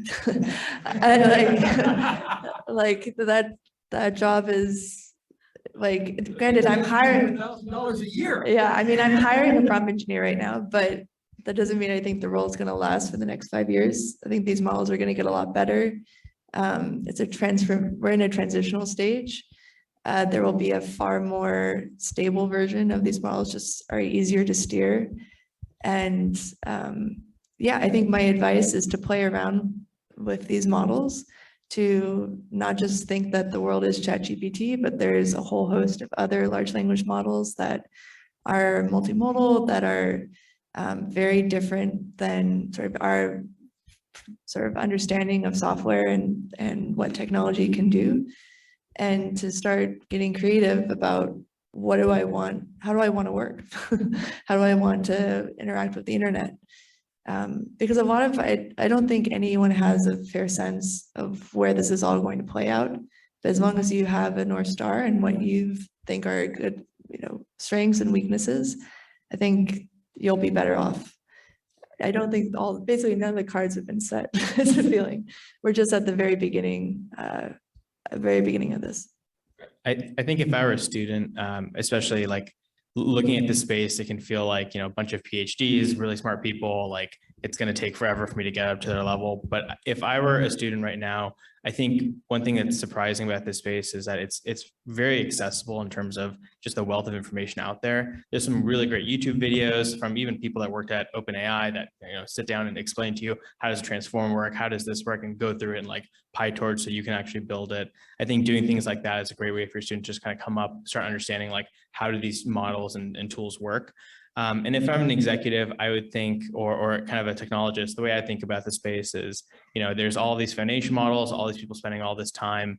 like that job is like, granted, I'm hiring $1,000 a year. Yeah, I mean, I'm hiring a prompt engineer right now, but that doesn't mean I think the role is going to last for the next 5 years. I think these models are going to get a lot better. We're in a transitional stage. there will be a far more stable version of these models, just are easier to steer. And yeah, I think my advice is to play around with these models, to not just think that the world is ChatGPT, but there's a whole host of other large language models that are multimodal, that are very different than sort of our sort of understanding of software and what technology can do. And to start getting creative about what do I want, how do I want to work? How do I want to interact with the internet? Because a lot of, I don't think anyone has a fair sense of where this is all going to play out. But as long as you have a North Star and what you think are good, strengths and weaknesses, I think you'll be better off. I don't think basically none of the cards have been set. It's a feeling. We're just at the very beginning of this. I think if I were a student, especially like looking at the space, it can feel like, a bunch of PhDs, really smart people, like it's going to take forever for me to get up to their level. But if I were a student right now, I think one thing that's surprising about this space is that it's very accessible in terms of just the wealth of information out there. There's some really great YouTube videos from even people that worked at OpenAI that sit down and explain to you, how does transform work, how does this work, and go through it in like PyTorch so you can actually build it. I think doing things like that is a great way for your students to just kind of come up, start understanding like how do these models and tools work. And if I'm an executive, I would think, or kind of a technologist, the way I think about the space is, there's all these foundation models, all these people spending all this time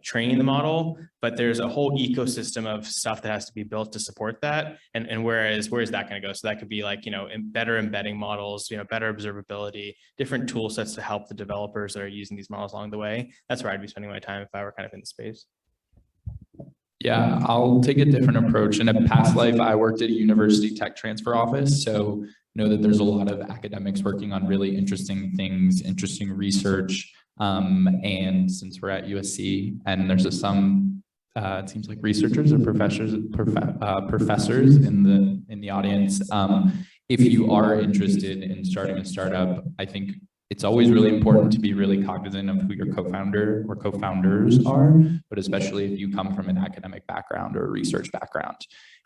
training the model, but there's a whole ecosystem of stuff that has to be built to support that. And where is that going to go? So that could be like, better embedding models, better observability, different tool sets to help the developers that are using these models along the way. That's where I'd be spending my time if I were kind of in the space. Yeah, I'll take a different approach. In a past life, I worked at a university tech transfer office. So know that there's a lot of academics working on really interesting things, interesting research. And since we're at USC and there's some, it seems like researchers or professors in the audience. If you are interested in starting a startup, I think it's always really important to be really cognizant of who your co-founder or co-founders are, but especially if you come from an academic background or a research background.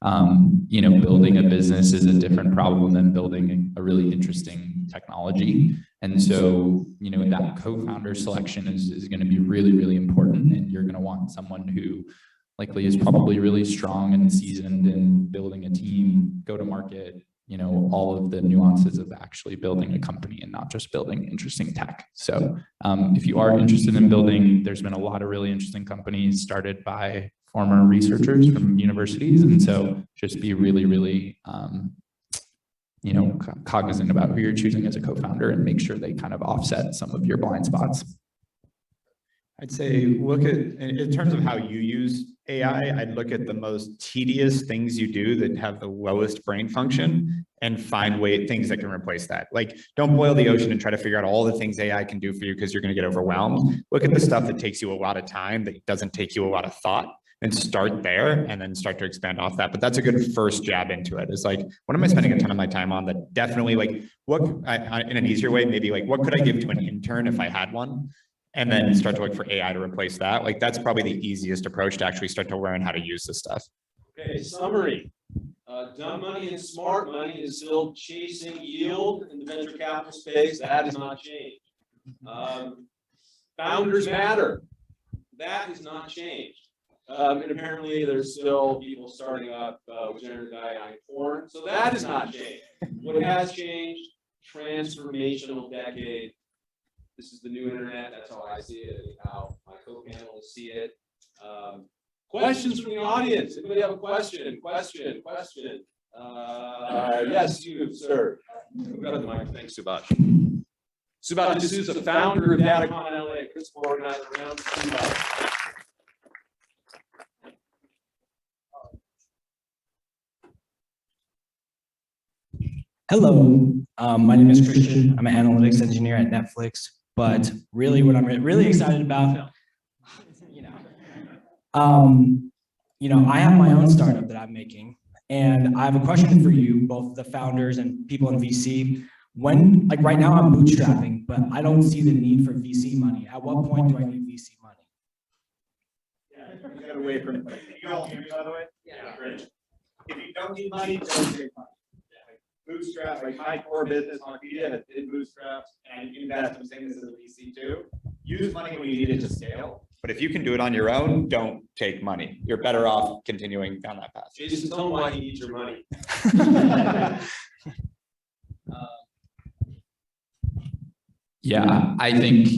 Building a business is a different problem than building a really interesting technology. And so, that co-founder selection is going to be really, really important. And you're going to want someone who likely is probably really strong and seasoned in building a team, go to market, all of the nuances of actually building a company and not just building interesting tech. So if you are interested in building, there's been a lot of really interesting companies started by former researchers from universities. And so just be really, really, cognizant about who you're choosing as a co-founder and make sure they kind of offset some of your blind spots. I'd say look at, in terms of how you use AI, I'd look at the most tedious things you do that have the lowest brain function and find things that can replace that. Like, don't boil the ocean and try to figure out all the things AI can do for you because you're going to get overwhelmed. Look at the stuff that takes you a lot of time, that doesn't take you a lot of thought, and start there and then start to expand off that. But that's a good first jab into it. It's like, what am I spending a ton of my time on that definitely in an easier way, maybe like, what could I give to an intern if I had one? And then start to look for AI to replace that. Like, that's probably the easiest approach to actually start to learn how to use this stuff. Okay, summary. Dumb money and smart money is still chasing yield in the venture capital space. That has not changed. Founders matter. That has not changed. And apparently there's still people starting up with generative AI porn. So that has not changed. What has changed? Transformational decade. This is the new internet. That's how I see it, and how my co-panelists see it. Questions from the audience. Anybody have a question? Yes, you, sir. We've got the mic. Thanks, Subhash. Subhash D'Souza, founder of DataCon LA, principal organizer around Subhash. Hello, my name is Kishen. I'm an analytics engineer at Netflix, but really what I'm really excited about, I have my own startup that I'm making, and I have a question for you, both the founders and people in VC. When, like right now I'm bootstrapping, but I don't see the need for VC money. At what point do I need VC money? Get away from. You all hear me, by the way? Yeah. Great. If you don't need money, don't take money. Bootstrap, like my core business on media has been bootstraps and invest. I'm saying this as a VC too. Use money when you need it to scale. But if you can do it on your own, don't take money. You're better off continuing down that path. Jason, tell him why he needs your money. Yeah, I think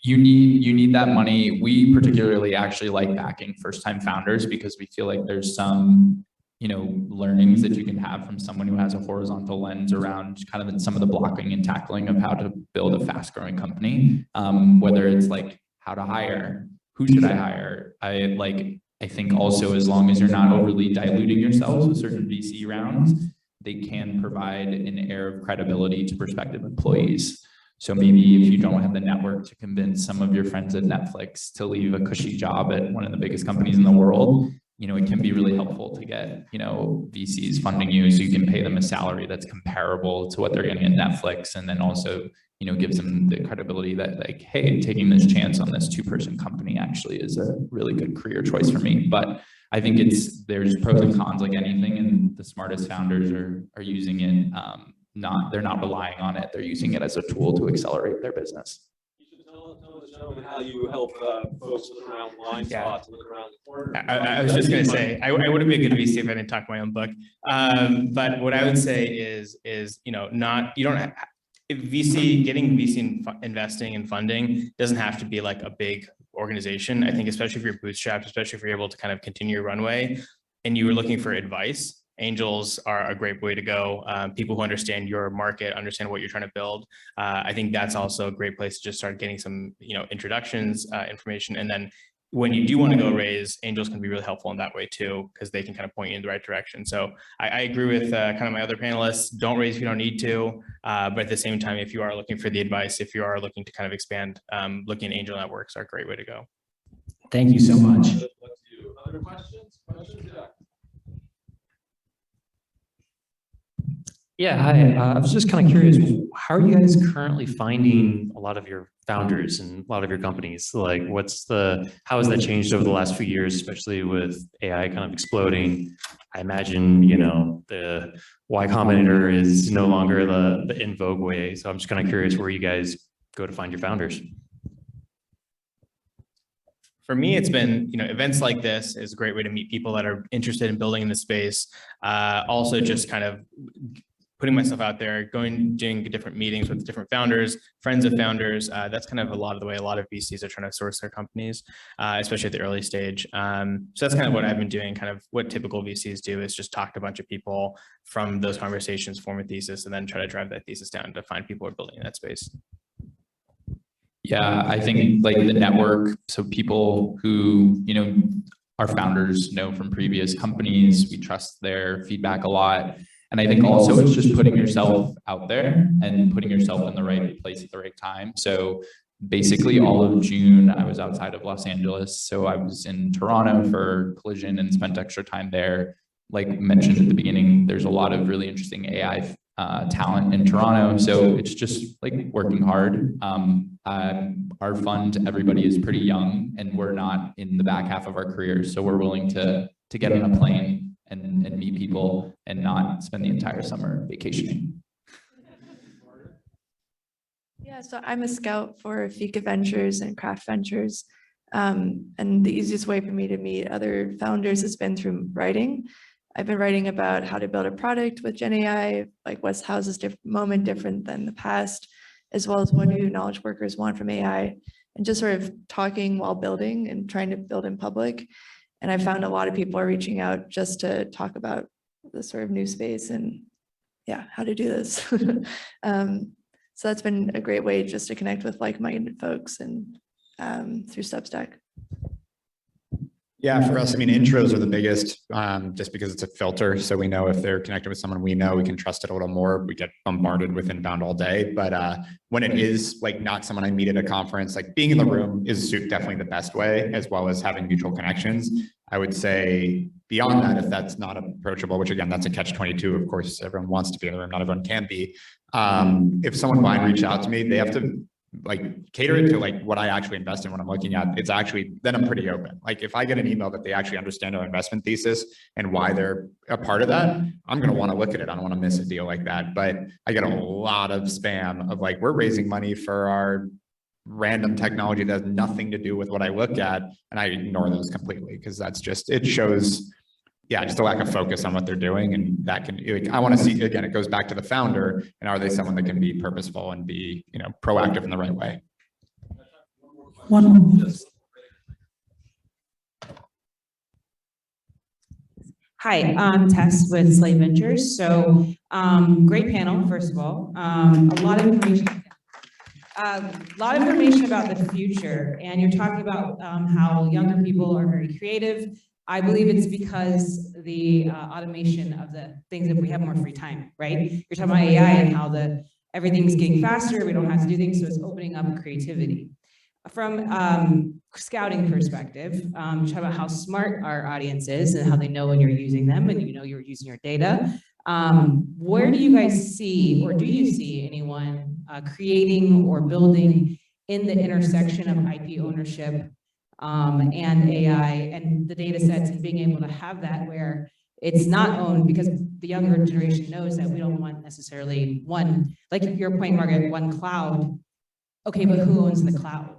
you need that money. We particularly actually like backing first-time founders because we feel like there's some, learnings that you can have from someone who has a horizontal lens around kind of some of the blocking and tackling of how to build a fast-growing company. Whether it's like how to hire, who should I hire? I think also as long as you're not overly diluting yourselves with certain VC rounds, they can provide an air of credibility to prospective employees. So maybe if you don't have the network to convince some of your friends at Netflix to leave a cushy job at one of the biggest companies in the world, it can be really helpful to get, VCs funding you so you can pay them a salary that's comparable to what they're getting at Netflix. And then also, gives them the credibility that like, hey, taking this chance on this 2-person company actually is a really good career choice for me. But I think there's pros and cons like anything, and the smartest founders are using it. They're not relying on it. They're using it as a tool to accelerate their business. You should tell the gentleman how you help folks look around blind spots, look around the corner. I was just going to say, I wouldn't be a good VC if I didn't talk my own book. But what I would say is getting VC investing and funding doesn't have to be like a big organization. I think especially if you're bootstrapped, especially if you're able to kind of continue your runway and you were looking for advice, angels are a great way to go. People who understand your market, understand what you're trying to build. I think that's also a great place to just start getting some, introductions, information. And then when you do want to go raise, angels can be really helpful in that way too, because they can kind of point you in the right direction. So I agree with kind of my other panelists. Don't raise if you don't need to, but at the same time, if you are looking for the advice, if you are looking to kind of expand, looking at angel networks are a great way to go. Thank you so much. Other questions? Yeah, hi. I was just kind of curious, how are you guys currently finding a lot of your founders and a lot of your companies? Like, how has that changed over the last few years, especially with AI kind of exploding? I imagine, the Y Combinator is no longer the in vogue way. So I'm just kind of curious where you guys go to find your founders. For me, it's been, events like this is a great way to meet people that are interested in building in the space. Also just kind of putting myself out there, doing different meetings with different founders, friends of founders. That's kind of a lot of the way a lot of VCs are trying to source their companies, especially at the early stage. So that's kind of what I've been doing. Kind of what typical VCs do is just talk to a bunch of people, from those conversations, form a thesis, and then try to drive that thesis down to find people who are building in that space. Yeah, I think like the network. So people who, our founders know from previous companies, we trust their feedback a lot. And I think also it's just putting yourself out there and putting yourself in the right place at the right time. So basically all of June, I was outside of Los Angeles. So I was in Toronto for Collision and spent extra time there. Like mentioned at the beginning, there's a lot of really interesting AI talent in Toronto. So it's just like working hard. Our fund, everybody is pretty young and we're not in the back half of our careers. So we're willing to get on a plane and meet people and not spend the entire summer vacationing. Yeah, so I'm a scout for Fika Ventures and Craft Ventures. And the easiest way for me to meet other founders has been through writing. I've been writing about how to build a product with Gen AI, like how's this moment different than the past, as well as what do knowledge workers want from AI, and just sort of talking while building and trying to build in public. And I found a lot of people are reaching out just to talk about this sort of new space and how to do this. So that's been a great way just to connect with like-minded folks and through Substack. Yeah, for us, I mean, intros are the biggest, just because it's a filter. So we know if they're connected with someone we know, we can trust it a little more. We get bombarded with inbound all day. But when it is like not someone I meet at a conference, like being in the room is definitely the best way, as well as having mutual connections. I would say beyond that, if that's not approachable, which again, that's a catch-22. Of course, everyone wants to be in the room. Not everyone can be. If someone blind reaches out to me, they have to like cater it to like what I actually invest in when I'm looking at, it's actually, then I'm pretty open. Like if I get an email that they actually understand our investment thesis and why they're a part of that, I'm going to want to look at it. I don't want to miss a deal like that. But I get a lot of spam of like, we're raising money for our random technology that has nothing to do with what I look at. And I ignore those completely because that's just, it shows, yeah, just a lack of focus on what they're doing. And that can, like, I want to see, again, it goes back to the founder, and are they someone that can be purposeful and be, you know, proactive in the right way? Hi, I'm Tess with Slate Ventures. So great panel, first of all. A lot of information about the future. And you're talking about how younger people are very creative. I believe it's because the automation of the things that we have more free time, right? You're talking about AI and how everything's getting faster. We don't have to do things, so it's opening up creativity. From scouting perspective, talk about how smart our audience is and how they know when you're using them and you know you're using your data. Where do you guys see, or do you see anyone creating or building in the intersection of IP ownership and AI and the data sets, and being able to have that where it's not owned, because the younger generation knows that we don't want necessarily one, like your point, Margaret, one cloud. Okay, but who owns the cloud?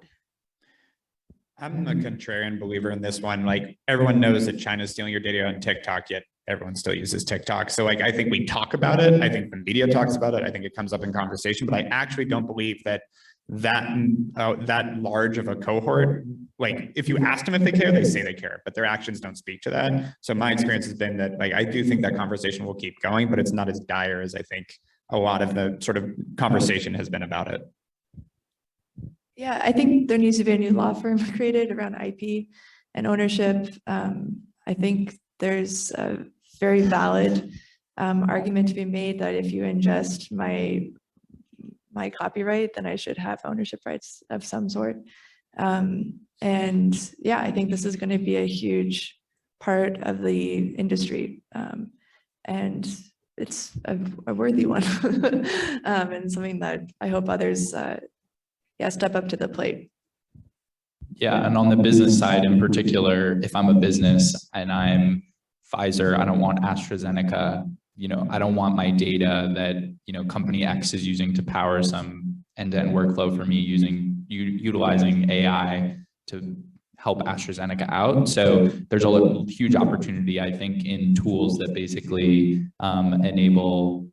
I'm a contrarian believer in this one. Like everyone knows that China's stealing your data on TikTok, yet everyone still uses TikTok. So like, I think we talk about it. I think the media talks about it. I think it comes up in conversation, but I actually don't believe that that large of a cohort, like if you ask them if they care, they say they care, but their actions don't speak to that. So my experience has been that, like, I do think that conversation will keep going, but it's not as dire as I think a lot of the sort of conversation has been about it. Yeah, I think there needs to be a new law firm created around IP and ownership. I think there's a very valid argument to be made that if you ingest my copyright, then I should have ownership rights of some sort. And yeah, I think this is going to be a huge part of the industry. And it's a worthy one and something that I hope others step up to the plate. Yeah, and on the business side in particular, if I'm a business and I'm Pfizer, I don't want AstraZeneca, you know, I don't want my data that, you know, company X is using to power some end-to-end workflow for me utilizing AI to help AstraZeneca out. So there's a huge opportunity, I think, in tools that basically enable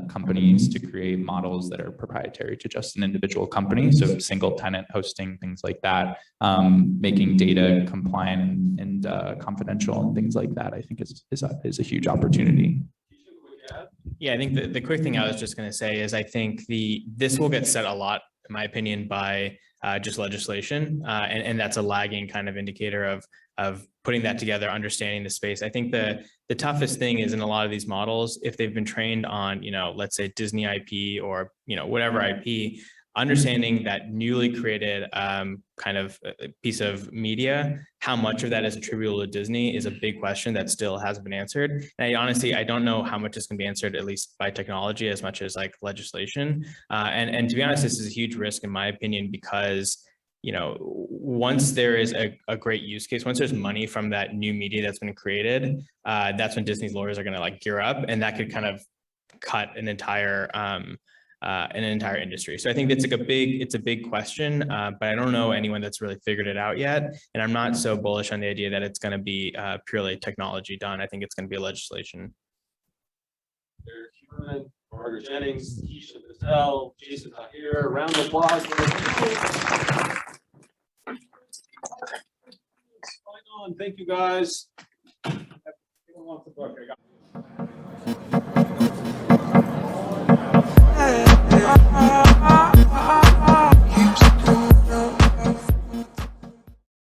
companies to create models that are proprietary to just an individual company. So single tenant hosting, things like that, making data compliant and confidential and things like that, I think is a huge opportunity. Yeah, I think the quick thing I was just going to say is I think this will get set a lot, in my opinion, by just legislation, and that's a lagging kind of indicator of putting that together, understanding the space. I think the toughest thing is in a lot of these models, if they've been trained on, you know, let's say Disney IP or, you know, whatever IP, understanding that newly created kind of piece of media, how much of that is attributable to Disney is a big question that still hasn't been answered. And I don't know how much is going to be answered, at least by technology, as much as like legislation. And to be honest, this is a huge risk in my opinion, because, you know, once there is a great use case, once there's money from that new media that's been created, that's when Disney's lawyers are going to like gear up, and that could kind of cut an entire industry. So I think it's like it's a big question, but I don't know anyone that's really figured it out yet. And I'm not so bullish on the idea that it's going to be purely technology done. I think it's going to be legislation. Erik, Huberman, Margaret Jennings, Kishen, Patel, Jason, Tahir, round of applause. Thank you guys.